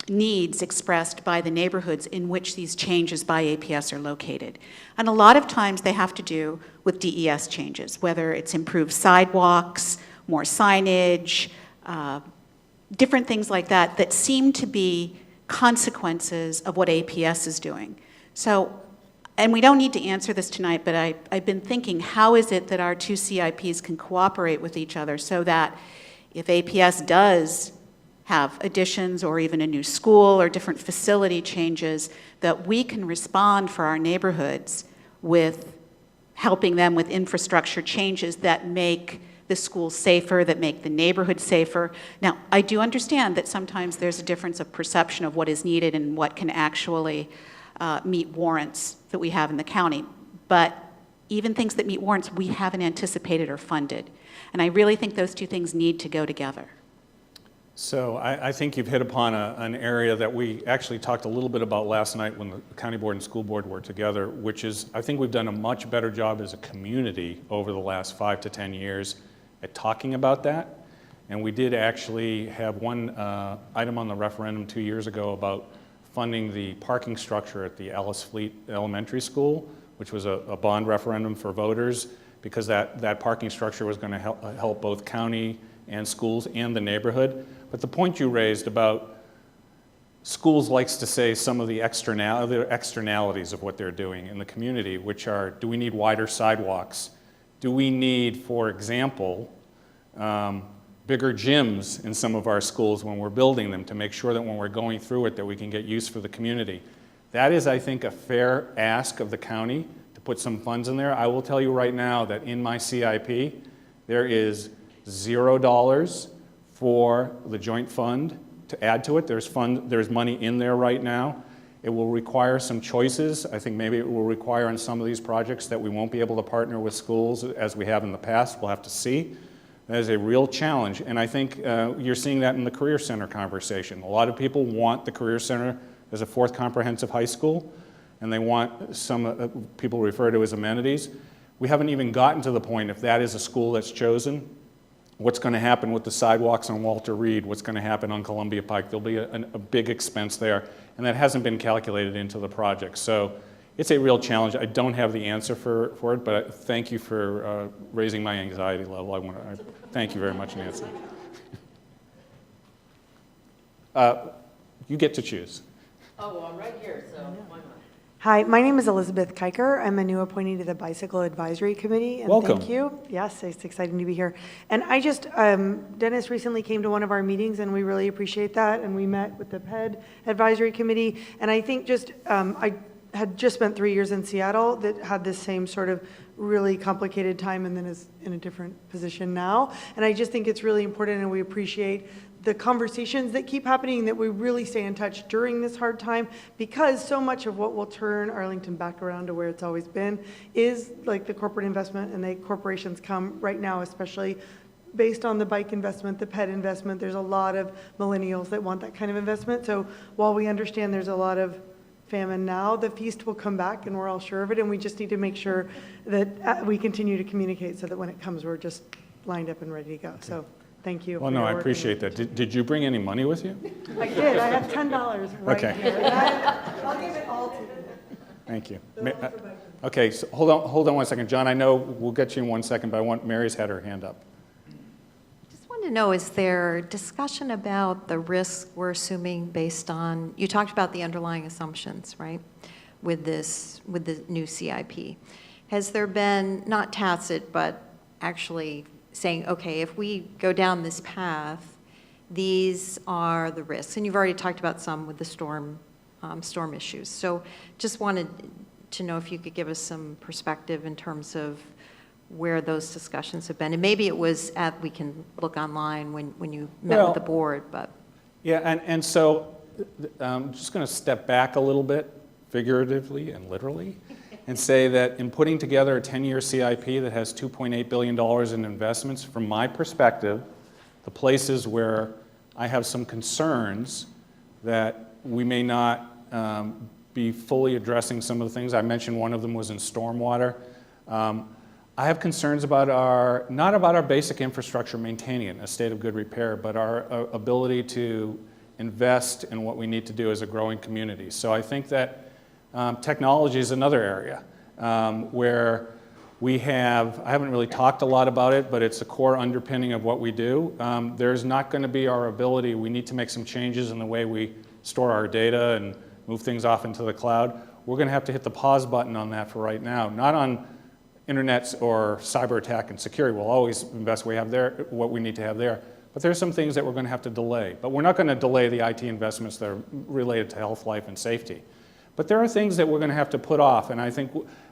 needs expressed by the neighborhoods in which these changes by APS are located. And a lot of times they have to do with DES changes, whether it's improved sidewalks, more signage, different things like that that seem to be consequences of what APS is doing. So, and we don't need to answer this tonight, but I've been thinking, how is it that our 2 CIPs can cooperate with each other so that if APS does have additions or even a new school or different facility changes, that we can respond for our neighborhoods with helping them with infrastructure changes that make the schools safer, that make the neighborhood safer. Now, I do understand that sometimes there's a difference of perception of what is needed and what can actually meet warrants that we have in the county. But even things that meet warrants we haven't anticipated or funded. And I really think those two things need to go together. So I think you've hit upon an area that we actually talked a little bit about last night when the county board and school board were together, which is I think we've done a much better job as a community over the last 5 to 10 years at talking about that. And we did actually have one item on the referendum 2 years ago about funding the parking structure at the Alice Fleet Elementary School, which was a bond referendum for voters, because that parking structure was going to help both county and schools and the neighborhood. But the point you raised about schools likes to say some of the externalities of what they're doing in the community, which are, do we need wider sidewalks? Do we need, for example, bigger gyms in some of our schools when we're building them to make sure that when we're going through it that we can get use for the community? That is, I think, a fair ask of the county to put some funds in there. I will tell you right now that in my CIP, there is $0 for the joint fund to add to it. There's money in there right now. It will require some choices. I think maybe it will require on some of these projects that we won't be able to partner with schools as we have in the past. We'll have to see. That is a real challenge, and I think you're seeing that in the Career Center conversation. A lot of people want the Career Center as a fourth comprehensive high school, and they want some people refer to as amenities. We haven't even gotten to the point, if that is a school that's chosen, what's going to happen with the sidewalks on Walter Reed, what's going to happen on Columbia Pike. There'll be a big expense there, and that hasn't been calculated into the project. So it's a real challenge. I don't have the answer for it, but thank you for raising my anxiety level. I thank you very much, Nancy. You get to choose. Oh, well, I'm right here, so why not? Hi, my name is Elizabeth Kiker. I'm a new appointee to the Bicycle Advisory Committee. And welcome. Thank you. Yes, it's exciting to be here. And I just, Dennis recently came to one of our meetings, and we really appreciate that. And we met with the PED Advisory Committee. And I think just, I had just spent 3 years in Seattle that had this same sort of really complicated time and then is in a different position now. And I just think it's really important, and we appreciate the conversations that keep happening, that we really stay in touch during this hard time, because so much of what will turn Arlington back around to where it's always been is like the corporate investment, and the corporations come right now, especially based on the bike investment, the pet investment. There's a lot of millennials that want that kind of investment. So while we understand there's a lot of famine now, the feast will come back, and we're all sure of it, and we just need to make sure that we continue to communicate so that when it comes, we're just lined up and ready to go. So thank you. Well, no, I appreciate that. Did you bring any money with you? I did. I have $10 right okay. here. I'll give it all to you. Thank you. Okay, so hold on 1 second. John, I know we'll get you in 1 second, but I want Mary's had her hand up. Just wanted to know, is there discussion about the risks we're assuming based on, you talked about the underlying assumptions, right, with the new CIP. Has there been, not tacit, but actually saying, okay, if we go down this path, these are the risks? And you've already talked about some with the storm issues. So just wanted to know if you could give us some perspective in terms of where those discussions have been. And maybe it was we can look online when you met with the board, but. Yeah, and so I'm just going to step back a little bit, figuratively and literally, and say that in putting together a 10-year CIP that has $2.8 billion in investments, from my perspective, the places where I have some concerns that we may not be fully addressing some of the things. I mentioned one of them was in stormwater. I have concerns about not about our basic infrastructure maintaining it in a state of good repair, but our ability to invest in what we need to do as a growing community. So I think that technology is another area where I haven't really talked a lot about it, but it's a core underpinning of what we do. There's not going to be our ability, we need to make some changes in the way we store our data and move things off into the cloud. We're going to have to hit the pause button on that for right now, not on internet or cyber attack and security. We'll always invest what we need to have there. But there's some things that we're going to have to delay. But we're not going to delay the IT investments that are related to health, life, and safety. But there are things that we're going to have to put off. And I think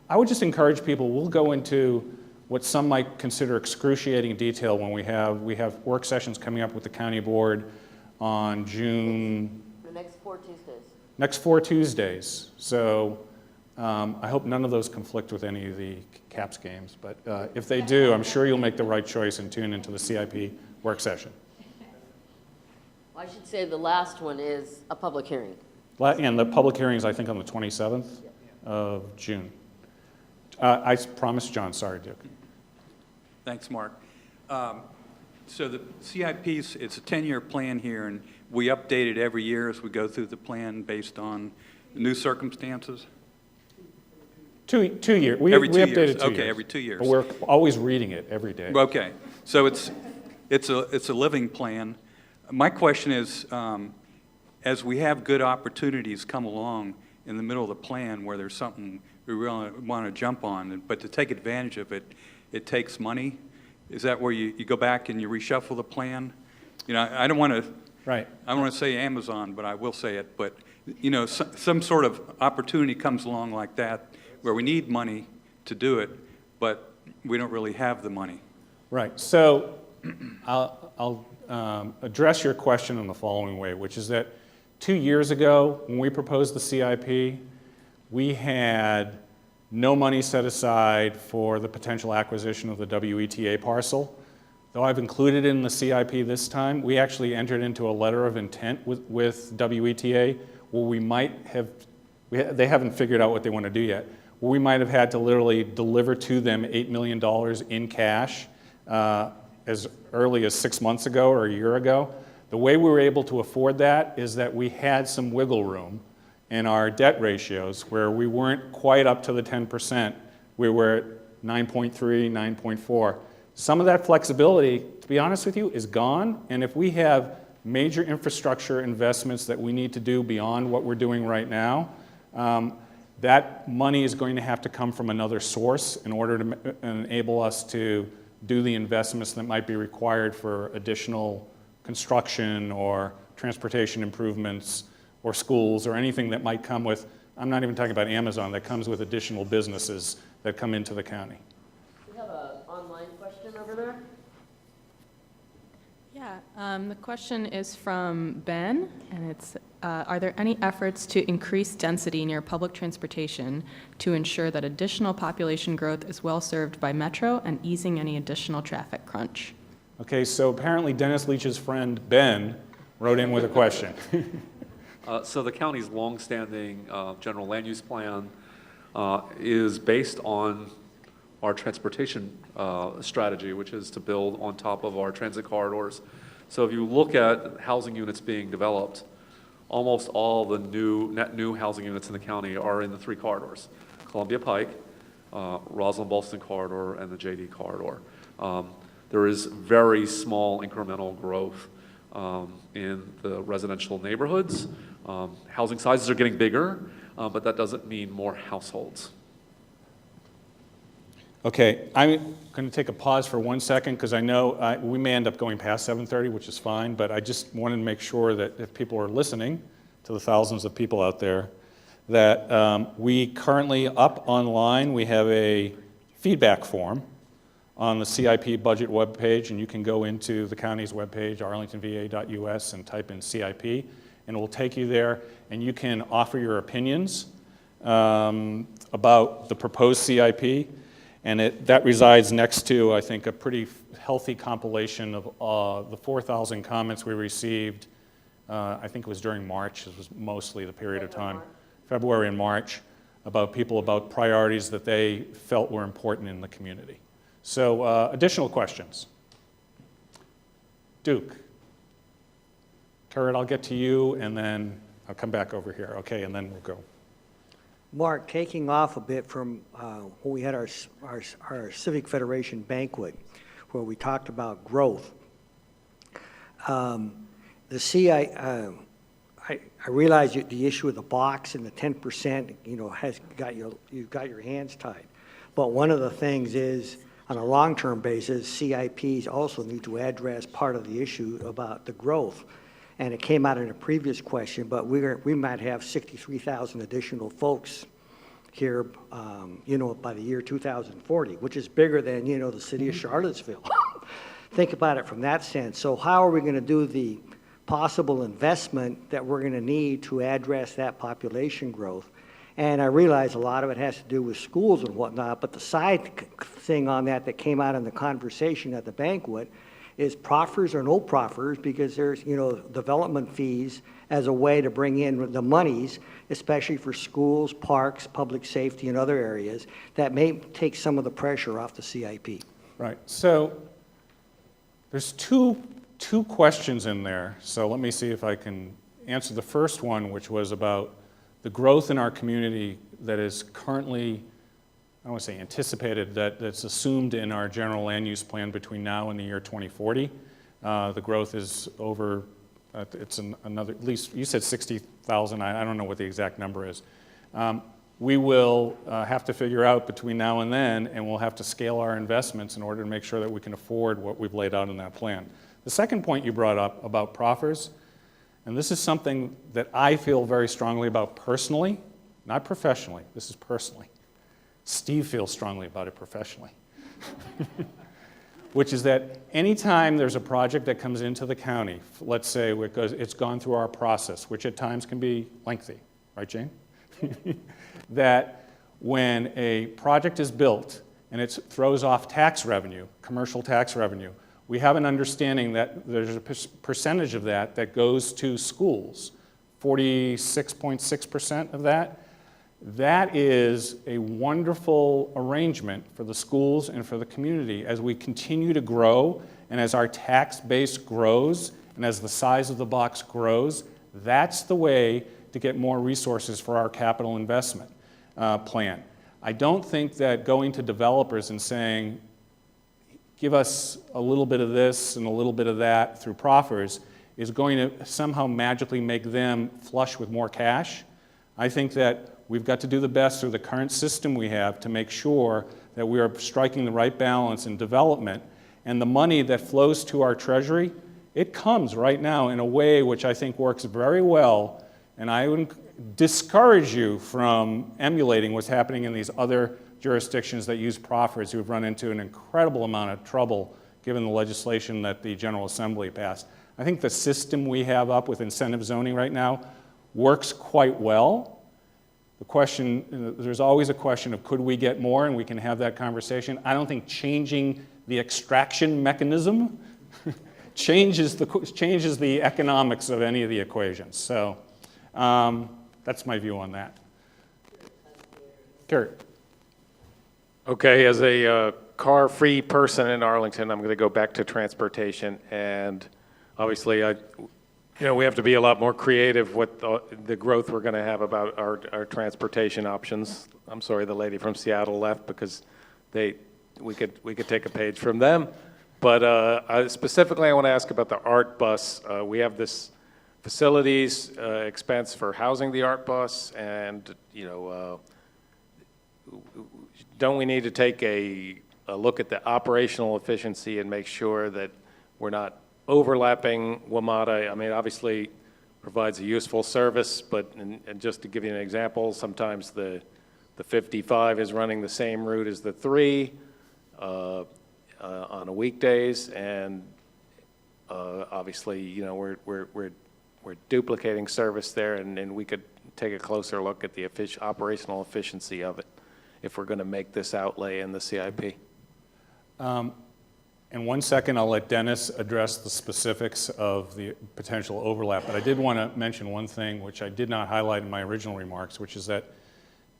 I would just encourage people, we'll go into what some might consider excruciating detail when we have work sessions coming up with the county board on June. The next 4 Tuesdays. Next 4 Tuesdays. So I hope none of those conflict with any of the CAPS games, but if they do, I'm sure you'll make the right choice and tune into the CIP work session. Well, I should say the last one is a public hearing. And the public hearing is, I think, on the 27th of June. I promised John, sorry, Duke. Thanks, Mark. So the CIP's, it's a 10-year plan here, and we update it every year as we go through the plan based on new circumstances? 2 years. We Every 2 updated years. 2 Okay, years. every 2 years. But we're always reading it every day. Okay, so it's a living plan. My question is, as we have good opportunities come along in the middle of the plan where there's something we really want to jump on, but to take advantage of it, it takes money. Is that where you go back and you reshuffle the plan? You know, I don't want to. Right. I don't want to say Amazon, but I will say it. But you know, some sort of opportunity comes along like that where we need money to do it, but we don't really have the money. Right. So I'll address your question in the following way, which is that 2 years ago, when we proposed the CIP, we had no money set aside for the potential acquisition of the WETA parcel. Though I've included it in the CIP this time, we actually entered into a letter of intent with WETA where we might have, they haven't figured out what they want to do yet, where we might have had to literally deliver to them $8 million in cash as early as 6 months ago or a year ago. The way we were able to afford that is that we had some wiggle room in our debt ratios where we weren't quite up to the 10%. We were at 9.3, 9.4. Some of that flexibility, to be honest with you, is gone. And if we have major infrastructure investments that we need to do beyond what we're doing right now, that money is going to have to come from another source in order to enable us to do the investments that might be required for additional construction or transportation improvements or schools or anything that might come with, I'm not even talking about Amazon, that comes with additional businesses that come into the county. We have an online question over there. Yeah, the question is from Ben, and it's, are there any efforts to increase density near public transportation to ensure that additional population growth is well served by Metro and easing any additional traffic crunch? Okay, so apparently Dennis Leach's friend Ben wrote in with a question. So the county's longstanding general land use plan is based on our transportation strategy, which is to build on top of our transit corridors. So if you look at housing units being developed, almost all the net new housing units in the county are in the 3 corridors: Columbia Pike, Roslyn-Ballston corridor, and the JD corridor. There is very small incremental growth in the residential neighborhoods. Housing sizes are getting bigger, but that doesn't mean more households. Okay, I'm going to take a pause for 1 second because I know we may end up going past 7:30, which is fine, but I just wanted to make sure that if people are listening, to the thousands of people out there, that we currently up online, we have a feedback form on the CIP budget webpage, and you can go into the county's webpage, arlingtonva.us, and type in CIP, and it will take you there, and you can offer your opinions about the proposed CIP, and that resides next to, I think, a pretty healthy compilation of the 4,000 comments we received. I think it was during March. It was mostly the period of time, February and March, about priorities that they felt were important in the community. So additional questions? Duke. Kurt, I'll get to you, and then I'll come back over here, okay, and then we'll go. Mark, taking off a bit from when we had our Civic Federation banquet, where we talked about growth, I realize the issue of the box and the 10%, you've got your hands tied. But one of the things is, on a long-term basis, CIPs also need to address part of the issue about the growth. And it came out in a previous question, but we might have 63,000 additional folks here, by the year 2040, which is bigger than, the city of Charlottesville. Think about it from that sense. So how are we going to do the possible investment that we're going to need to address that population growth? And I realize a lot of it has to do with schools and whatnot, but the side thing on that came out in the conversation at the banquet is proffers or no proffers, because there's, development fees as a way to bring in the monies, especially for schools, parks, public safety, and other areas, that may take some of the pressure off the CIP. Right. So there's two questions in there. So let me see if I can answer the first one, which was about the growth in our community that is currently, I don't want to say anticipated, that's assumed in our general land use plan between now and the year 2040. The growth is over, it's another, at least you said 60,000, I don't know what the exact number is. We will have to figure out between now and then, and we'll have to scale our investments in order to make sure that we can afford what we've laid out in that plan. The second point you brought up about proffers, and this is something that I feel very strongly about personally, not professionally, this is personally. Steve feels strongly about it professionally, which is that anytime there's a project that comes into the county, let's say it's gone through our process, which at times can be lengthy, right, Jane? That when a project is built and it throws off tax revenue, commercial tax revenue, we have an understanding that there's a percentage of that goes to schools, 46.6% of that. That is a wonderful arrangement for the schools and for the community as we continue to grow and as our tax base grows and as the size of the box grows. That's the way to get more resources for our capital investment plan. I don't think that going to developers and saying, give us a little bit of this and a little bit of that through proffers is going to somehow magically make them flush with more cash. I think that we've got to do the best through the current system we have to make sure that we are striking the right balance in development. And the money that flows to our treasury, it comes right now in a way which I think works very well. And I would discourage you from emulating what's happening in these other jurisdictions that use proffers who have run into an incredible amount of trouble given the legislation that the General Assembly passed. I think the system we have up with incentive zoning right now works quite well. The question, there's always a question of could we get more, and we can have that conversation. I don't think changing the extraction mechanism changes the economics of any of the equations. So that's my view on that. Kurt. Okay, as a car-free person in Arlington, I'm going to go back to transportation, and obviously, we have to be a lot more creative with the growth we're going to have about our transportation options. I'm sorry, the lady from Seattle left because we could take a page from them, but specifically, I want to ask about the ART bus. We have this facilities expense for housing the ART bus, and don't we need to take a look at the operational efficiency and make sure that we're not overlapping WMATA? I mean, obviously provides a useful service, but and just to give you an example, sometimes the 55 is running the same route as the 3 on a weekdays, and obviously, we're duplicating service there, and we could take a closer look at the operational efficiency of it if we're going to make this outlay in the CIP. In 1 second, I'll let Dennis address the specifics of the potential overlap, but I did want to mention one thing which I did not highlight in my original remarks, which is that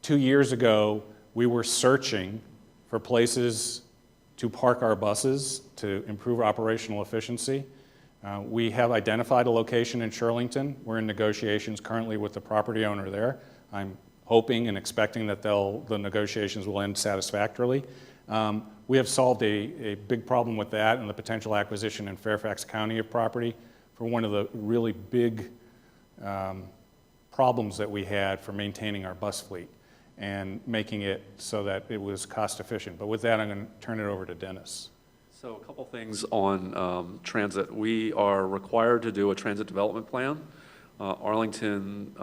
2 years ago, we were searching for places to park our buses to improve operational efficiency. We have identified a location in Shirlington. We're in negotiations currently with the property owner there. I'm hoping and expecting that the negotiations will end satisfactorily. We have solved a big problem with that and the potential acquisition in Fairfax County of property for one of the really big problems that we had for maintaining our bus fleet and making it so that it was cost efficient. But with that, I'm going to turn it over to Dennis. So a couple things on transit. We are required to do a transit development plan. Arlington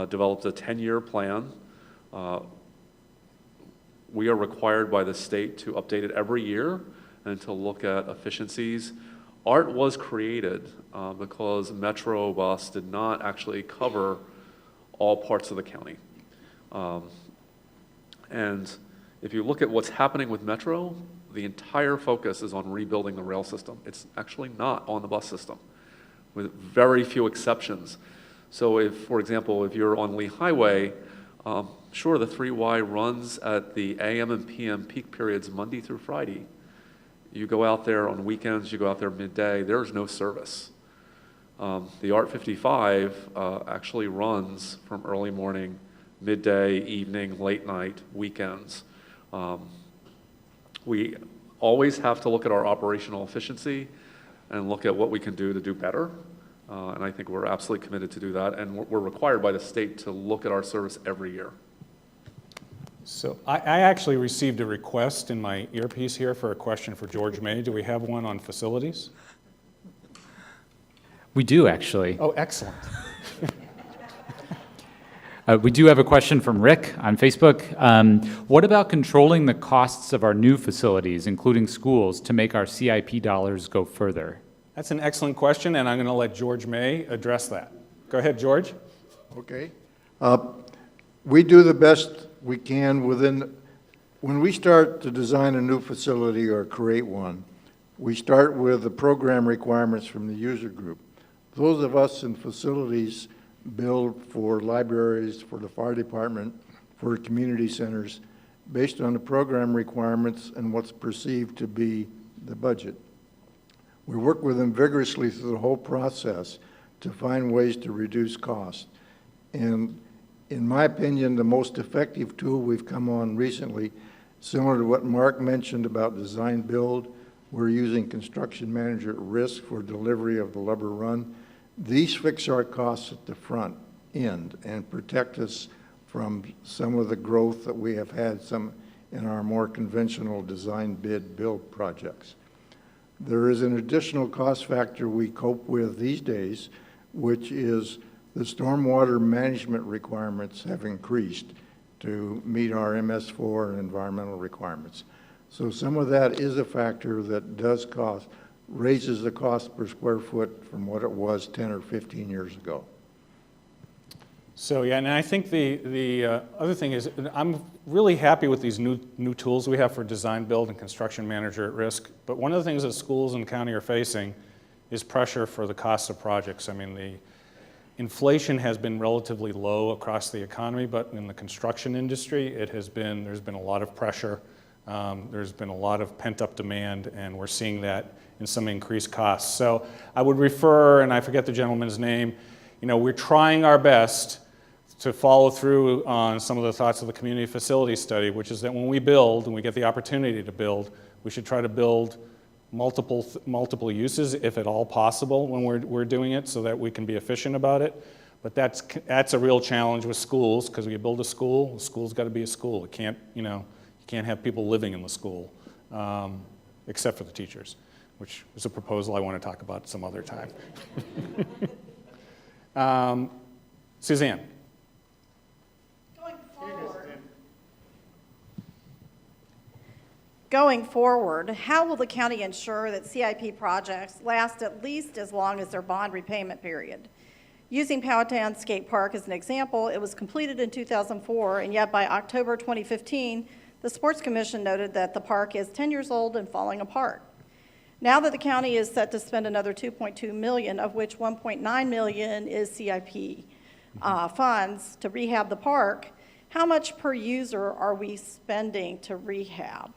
developed a 10-year plan. We are required by the state to update it every year and to look at efficiencies. ART was created because Metro Bus did not actually cover all parts of the county. And if you look at what's happening with Metro, the entire focus is on rebuilding the rail system. It's actually not on the bus system, with very few exceptions. So if, for example, if you're on Lee Highway, sure, the 3Y runs at the AM and PM peak periods Monday through Friday. You go out there on weekends, you go out there midday, there's no service. The ART 55 actually runs from early morning, midday, evening, late night, weekends. We always have to look at our operational efficiency and look at what we can do better. And I think we're absolutely committed to do that. And we're required by the state to look at our service every year. So I actually received a request in my earpiece here for a question for George May. Do we have one on facilities? We do, actually. Oh, excellent. We do have a question from Rick on Facebook. What about controlling the costs of our new facilities, including schools, to make our CIP dollars go further? That's an excellent question, and I'm going to let George May address that. Go ahead, George. Okay. We do the best we can when we start to design a new facility or create one, we start with the program requirements from the user group. Those of us in facilities build for libraries, for the fire department, for community centers, based on the program requirements and what's perceived to be the budget. We work with them vigorously through the whole process to find ways to reduce costs. And in my opinion, the most effective tool we've come on recently, similar to what Mark mentioned about design build, we're using construction manager at risk for delivery of the Lubber Run. These fix our costs at the front end and protect us from some of the growth that we have had some in our more conventional design bid build projects. There is an additional cost factor we cope with these days, which is the stormwater management requirements have increased to meet our MS4 and environmental requirements. So some of that is a factor that does cost, raises the cost per square foot from what it was 10 or 15 years ago. So yeah, and I think the other thing is I'm really happy with these new tools we have for design, build, and construction manager at risk. But one of the things that schools and county are facing is pressure for the cost of projects. I mean, the inflation has been relatively low across the economy, but in the construction industry, there's been a lot of pressure. There's been a lot of pent-up demand, and we're seeing that in some increased costs. So I would refer, and I forget the gentleman's name, we're trying our best to follow through on some of the thoughts of the community facility study, which is that when we build and we get the opportunity to build, we should try to build multiple uses, if at all possible, when we're doing it, so that we can be efficient about it. But that's a real challenge with schools, because when you build a school's got to be a school. It can't, you can't have people living in the school, except for the teachers, which is a proposal I want to talk about some other time. Suzanne. Going forward, how will the county ensure that CIP projects last at least as long as their bond repayment period? Using Powhatan Skate Park as an example, it was completed in 2004, and yet by October 2015, the Sports Commission noted that the park is 10 years old and falling apart. Now that the county is set to spend another $2.2 million, of which $1.9 million is CIP funds to rehab the park, how much per user are we spending to rehab?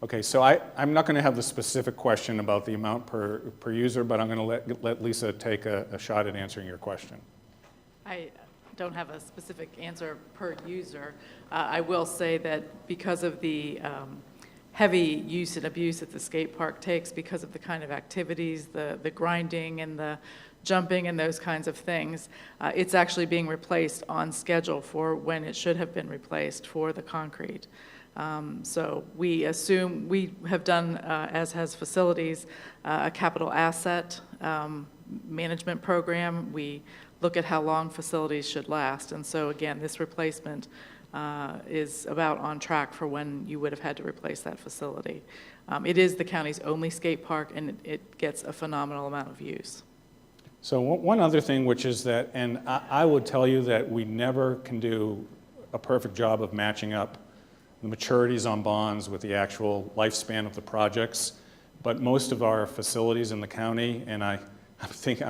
Okay, so I'm not going to have the specific question about the amount per user, but I'm going to let Lisa take a shot at answering your question. I don't have a specific answer per user. I will say that because of the heavy use and abuse that the skate park takes, because of the kind of activities, the grinding and the jumping and those kinds of things, it's actually being replaced on schedule for when it should have been replaced for the concrete. So we assume, we have done, as has facilities, a capital asset management program. We look at how long facilities should last. And so again, this replacement is about on track for when you would have had to replace that facility. It is the county's only skate park, and it gets a phenomenal amount of use. So one other thing, which is that, and I would tell you that we never can do a perfect job of matching up the maturities on bonds with the actual lifespan of the projects, but most of our facilities in the county, and I'm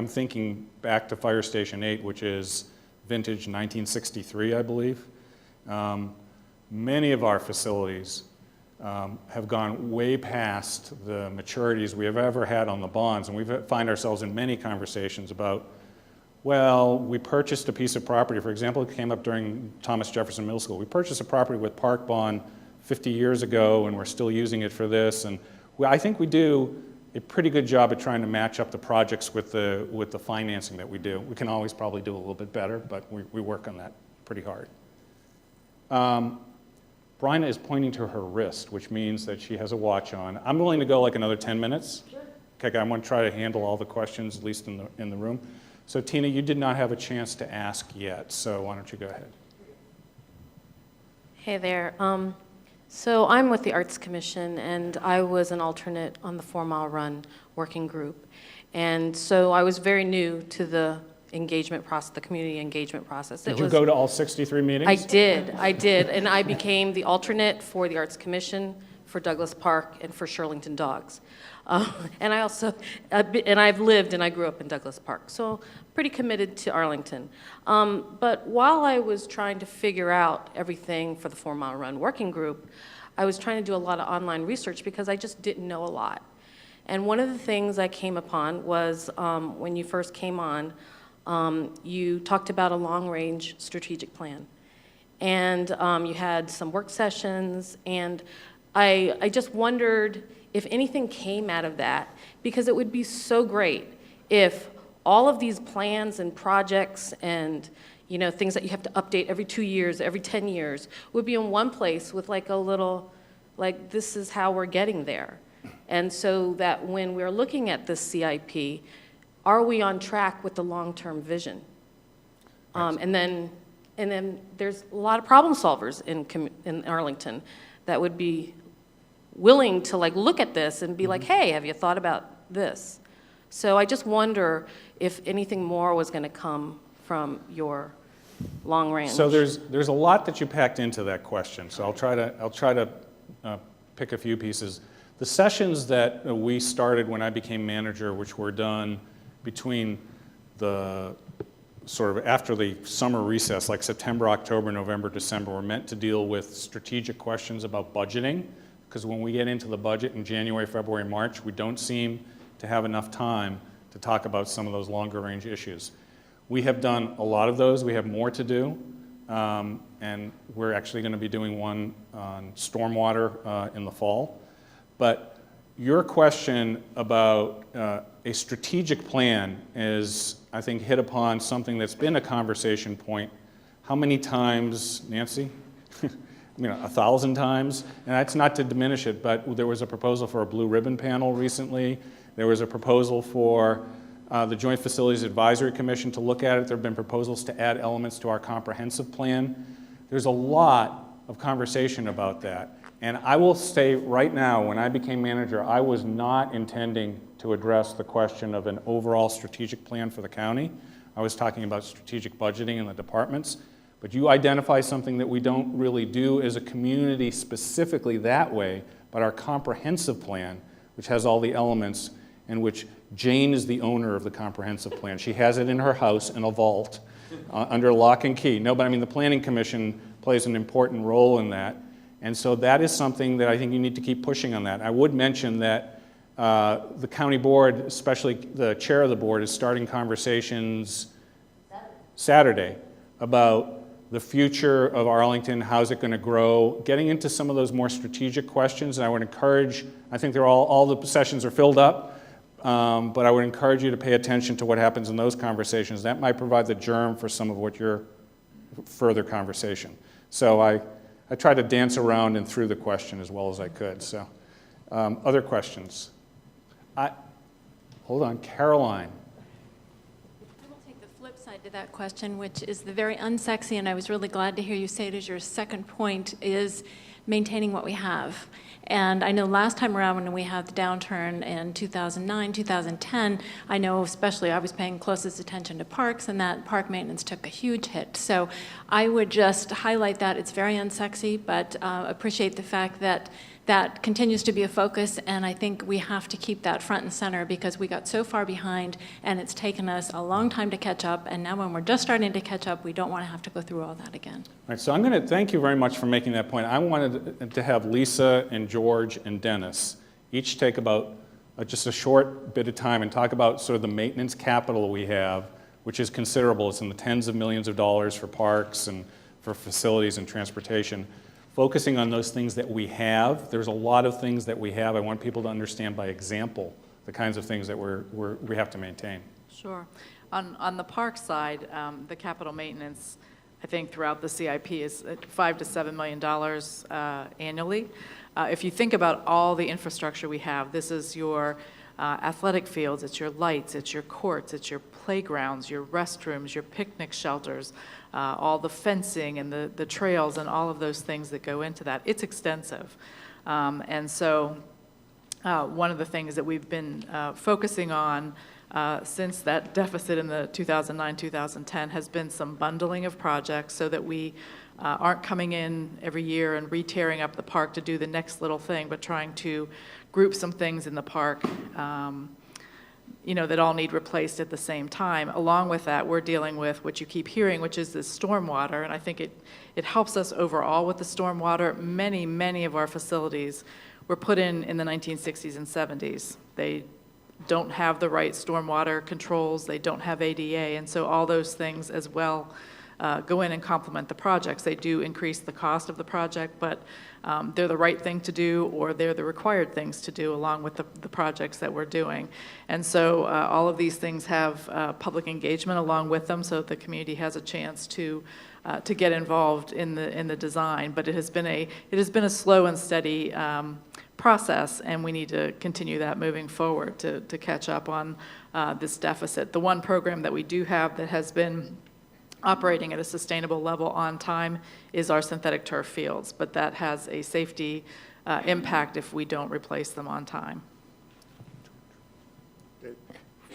thinking back to Fire Station 8, which is vintage 1963, I believe. Many of our facilities have gone way past the maturities we have ever had on the bonds, and we find ourselves in many conversations about, well, we purchased a piece of property. For example, it came up during Thomas Jefferson Middle School. We purchased a property with park bond 50 years ago, and we're still using it for this. And I think we do a pretty good job at trying to match up the projects with the financing that we do. We can always probably do a little bit better, but we work on that pretty hard. Bryna is pointing to her wrist, which means that she has a watch on. I'm willing to go like another 10 minutes. Sure. Okay, I'm going to try to handle all the questions, at least in the room. So Tina, you did not have a chance to ask yet, so why don't you go ahead? Hey there. So I'm with the Arts Commission, and I was an alternate on the 4 Mile Run working group. And so I was very new to the engagement process, the community engagement process. Did you go to all 63 meetings? I did, and I became the alternate for the Arts Commission, for Douglas Park, and for Shirlington Dogs. And I've lived and I grew up in Douglas Park, so pretty committed to Arlington. But while I was trying to figure out everything for the 4 Mile Run working group, I was trying to do a lot of online research because I just didn't know a lot. And one of the things I came upon was when you first came on, you talked about a long-range strategic plan. And you had some work sessions, and I just wondered if anything came out of that, because it would be so great if all of these plans and projects and things that you have to update every 2 years, every 10 years, would be in one place with like a little, like, this is how we're getting there. And so that when we're looking at this CIP, are we on track with the long-term vision? And then there's a lot of problem solvers in Arlington that would be willing to look at this and be like, hey, have you thought about this? So I just wonder if anything more was going to come from your long range. So there's a lot that you packed into that question. So I'll try to pick a few pieces. The sessions that we started when I became manager, which were done between the sort of after the summer recess, like September, October, November, December, were meant to deal with strategic questions about budgeting, because when we get into the budget in January, February, March, we don't seem to have enough time to talk about some of those longer range issues. We have done a lot of those. We have more to do, and we're actually going to be doing one on stormwater in the fall. But your question about a strategic plan is, I think, hit upon something that's been a conversation point. How many times, Nancy? 1,000 times. And that's not to diminish it, but there was a proposal for a blue ribbon panel recently. There was a proposal for the Joint Facilities Advisory Commission to look at it. There have been proposals to add elements to our comprehensive plan. There's a lot of conversation about that. And I will say right now, when I became manager, I was not intending to address the question of an overall strategic plan for the county. I was talking about strategic budgeting in the departments. But you identify something that we don't really do as a community specifically that way, but our comprehensive plan, which has all the elements, and which Jane is the owner of the comprehensive plan. She has it in her house in a vault under lock and key. No, but I mean, the Planning Commission plays an important role in that. And so that is something that I think you need to keep pushing on that. I would mention that the county board, especially the chair of the board, is starting conversations Saturday about the future of Arlington, how's it going to grow, getting into some of those more strategic questions. And I would encourage, I think they're all the sessions are filled up, but I would encourage you to pay attention to what happens in those conversations. That might provide the germ for some of what your further conversation. So I tried to dance around and through the question as well as I could. So other questions? Hold on, Caroline. Flip side to that question, which is the very unsexy, and I was really glad to hear you say it as your second point, is maintaining what we have. And I know last time around when we had the downturn in 2009, 2010, I know especially I was paying closest attention to parks, and that park maintenance took a huge hit. So I would just highlight that. It's very unsexy, but appreciate the fact that that continues to be a focus, and I think we have to keep that front and center because we got so far behind, and it's taken us a long time to catch up, and now when we're just starting to catch up, we don't want to have to go through all that again. All right, so I'm going to thank you very much for making that point. I wanted to have Lisa and George and Dennis each take about just a short bit of time and talk about sort of the maintenance capital we have, which is considerable. It's in the tens of millions of dollars for parks and for facilities and transportation. Focusing on those things that we have. There's a lot of things that we have. I want people to understand by example the kinds of things that we have to maintain. Sure. On the park side, the capital maintenance, I think throughout the CIP is $5 to $7 million annually. If you think about all the infrastructure we have, this is your athletic fields, it's your lights, it's your courts, it's your playgrounds, your restrooms, your picnic shelters, all the fencing and the trails and all of those things that go into that. It's extensive. And so one of the things that we've been focusing on since that deficit in the 2009-2010 has been some bundling of projects so that we aren't coming in every year and re-tearing up the park to do the next little thing, but trying to group some things in the park that all need replaced at the same time. Along with that, we're dealing with what you keep hearing, which is this stormwater, and I think it helps us overall with the stormwater. Many of our facilities were put in the 1960s and 70s. They don't have the right stormwater controls, they don't have ADA, and so all those things as well go in and complement the projects. They do increase the cost of the project, but they're the right thing to do, or they're the required things to do along with the projects that we're doing. And so all of these things have public engagement along with them so that the community has a chance to get involved in the design. But it has been a slow and steady process, and we need to continue that moving forward to catch up on this deficit. The one program that we do have that has been operating at a sustainable level on time is our synthetic turf fields, but that has a safety impact if we don't replace them on time.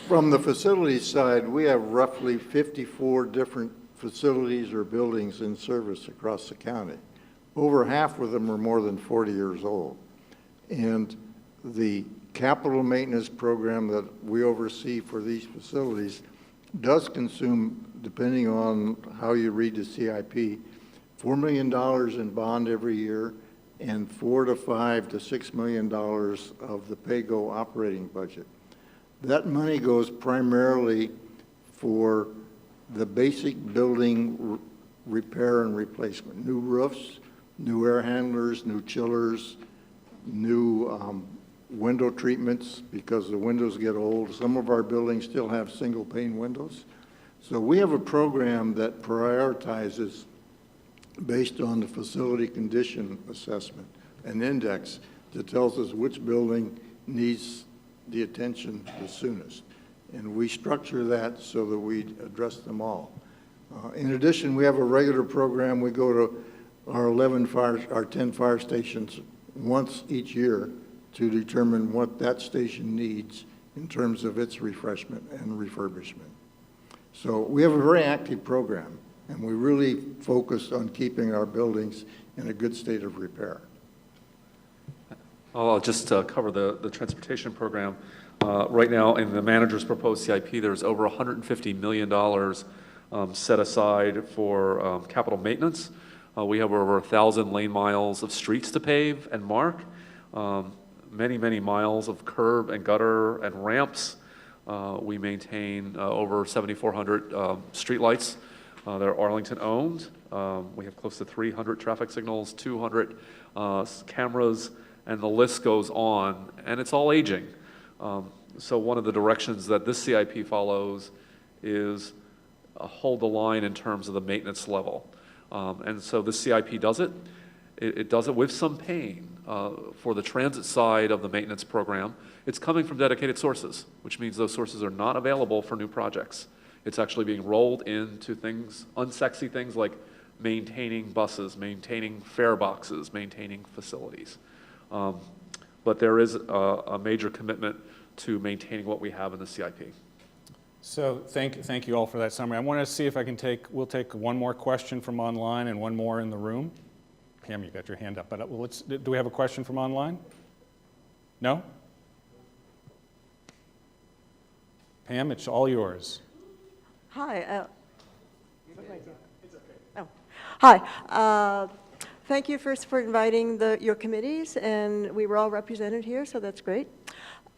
From the facilities side, we have roughly 54 different facilities or buildings in service across the county. Over half of them are more than 40 years old. And the capital maintenance program that we oversee for these facilities does consume, depending on how you read the CIP, $4 million in bond every year and $4 to $5 to $6 million of the PAYGO operating budget. That money goes primarily for the basic building repair and replacement. New roofs, new air handlers, new chillers, new window treatments because the windows get old. Some of our buildings still have single pane windows. So we have a program that prioritizes based on the facility condition assessment, an index that tells us which building needs the attention the soonest. And we structure that so that we address them all. In addition, we have a regular program. We go to our 10 fire stations once each year to determine what that station needs in terms of its refreshment and refurbishment. So we have a very active program, and we really focus on keeping our buildings in a good state of repair. I'll just cover the transportation program. Right now, in the manager's proposed CIP, there's over $150 million set aside for capital maintenance. We have over 1,000 lane miles of streets to pave and mark, many miles of curb and gutter and ramps. We maintain over 7,400 streetlights. They're Arlington owned. We have close to 300 traffic signals, 200 cameras, and the list goes on, and it's all aging. So one of the directions that this CIP follows is hold the line in terms of the maintenance level. And so the CIP does it. It does it with some pain. For the transit side of the maintenance program, it's coming from dedicated sources, which means those sources are not available for new projects. It's actually being rolled into things, unsexy things like maintaining buses, maintaining fare boxes, maintaining facilities. But there is a major commitment to maintaining what we have in the CIP. So thank you all for that summary. I want to see if we'll take one more question from online and one more in the room. Pam, you got your hand up, but do we have a question from online? No? Pam, it's all yours. Hi. Oh. Hi. Thank you first for inviting your committees, and we were all represented here, so that's great.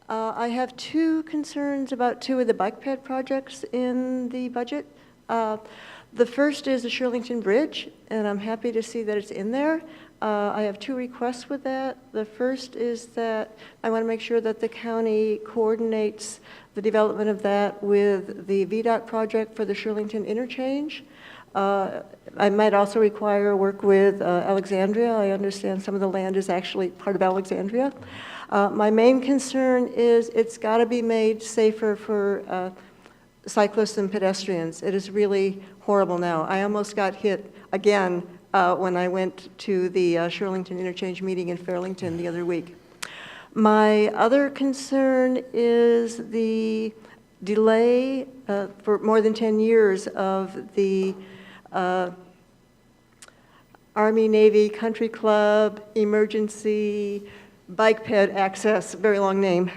I have two concerns about two of the bike ped projects in the budget. The first is the Shirlington Bridge, and I'm happy to see that it's in there. I have two requests with that. The first is that I want to make sure that the county coordinates the development of that with the VDOT project for the Shirlington interchange. I might also require work with Alexandria. I understand some of the land is actually part of Alexandria. My main concern is it's got to be made safer for cyclists and pedestrians. It is really horrible now. I almost got hit again when I went to the Shirlington interchange meeting in Fairlington the other week. My other concern is the delay for more than 10 years of the Army, Navy, Country Club, Emergency, Bike Ped Access, very long name.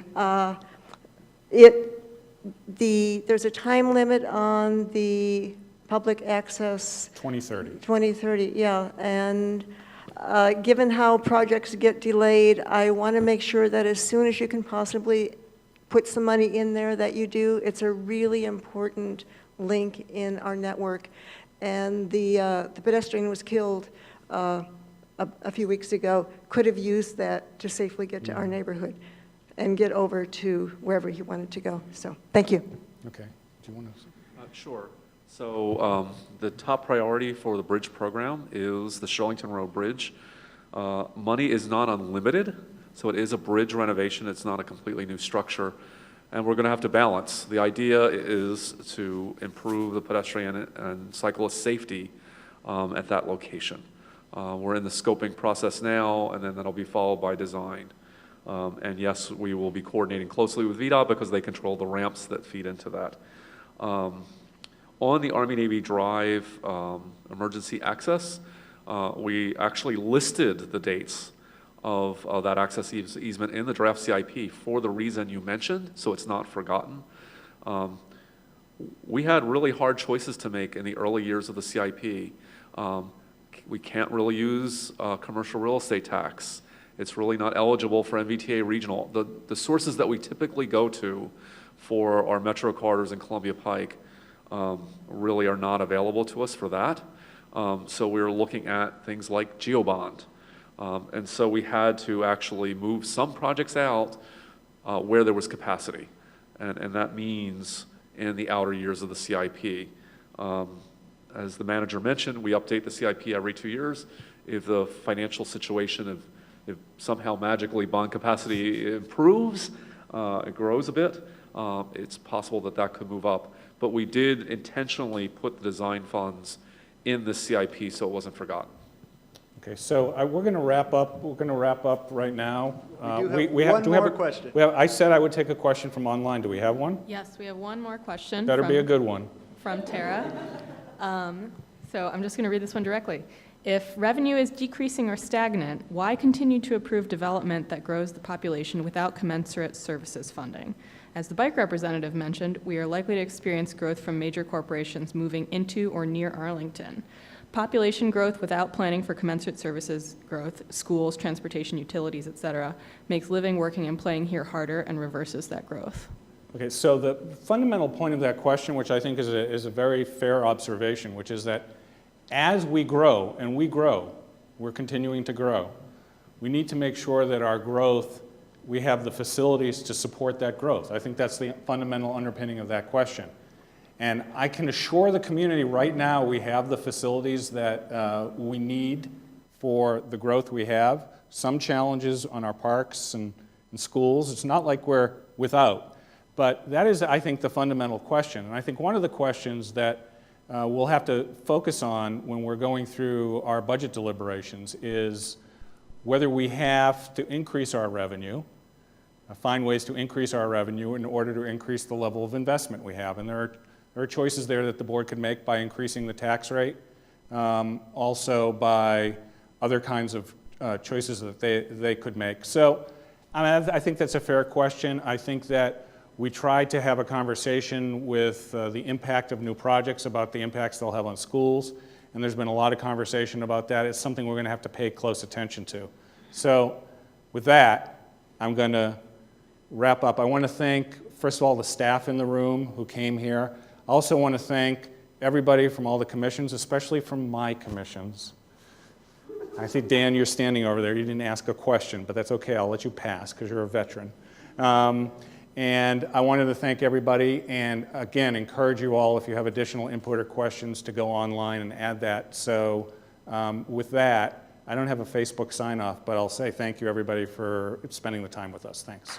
There's a time limit on the public access. 2030. 2030, yeah. And given how projects get delayed, I want to make sure that as soon as you can possibly put some money in there that you do. It's a really important link in our network. And the pedestrian was killed a few weeks ago, could have used that to safely get to our neighborhood and get over to wherever he wanted to go. So, thank you. Okay. Do you want to? Sure. So the top priority for the bridge program is the Shirlington Road Bridge. Money is not unlimited, so it is a bridge renovation. It's not a completely new structure. And we're going to have to balance. The idea is to improve the pedestrian and cyclist safety at that location. We're in the scoping process now, and then that'll be followed by design. And yes, we will be coordinating closely with VDOT because they control the ramps that feed into that. On the Army-Navy Drive emergency access, we actually listed the dates of that access easement in the draft CIP for the reason you mentioned, so it's not forgotten. We had really hard choices to make in the early years of the CIP. We can't really use commercial real estate tax. It's really not eligible for MBTA regional. The sources that we typically go to for our metro corridors in Columbia Pike really are not available to us for that. So we were looking at things like GeoBond. And so we had to actually move some projects out where there was capacity. And that means in the outer years of the CIP. As the manager mentioned, we update the CIP every 2 years. If the financial situation, if somehow magically bond capacity improves, it grows a bit, it's possible that that could move up. But we did intentionally put the design funds in the CIP so it wasn't forgotten. Okay, so we're going to wrap up. We're going to wrap up right now. We have one more question. I said I would take a question from online. Do we have one? Yes, we have one more question. Better be a good one. From Tara. So I'm just going to read this one directly. If revenue is decreasing or stagnant, why continue to approve development that grows the population without commensurate services funding? As the bike representative mentioned, we are likely to experience growth from major corporations moving into or near Arlington. Population growth without planning for commensurate services growth, schools, transportation, utilities, et cetera, makes living, working, and playing here harder and reverses that growth. Okay, so the fundamental point of that question, which I think is a very fair observation, which is that as we grow, and we're continuing to grow, we need to make sure that our growth, we have the facilities to support that growth. I think that's the fundamental underpinning of that question. And I can assure the community right now we have the facilities that we need for the growth we have. Some challenges on our parks and schools. It's not like we're without. But that is, I think, the fundamental question. And I think one of the questions that we'll have to focus on when we're going through our budget deliberations is whether we have to increase our revenue, find ways to increase our revenue in order to increase the level of investment we have. And there are choices there that the board could make by increasing the tax rate, also by other kinds of choices that they could make. So I think that's a fair question. I think that we tried to have a conversation with the impact of new projects about the impacts they'll have on schools, and there's been a lot of conversation about that. It's something we're going to have to pay close attention to. So with that, I'm going to wrap up. I want to thank, first of all, the staff in the room who came here. I also want to thank everybody from all the commissions, especially from my commissions. I see, Dan, you're standing over there. You didn't ask a question, but that's okay. I'll let you pass because you're a veteran. And I wanted to thank everybody and, again, encourage you all, if you have additional input or questions, to go online and add that. So with that, I don't have a Facebook sign-off, but I'll say thank you, everybody, for spending the time with us. Thanks.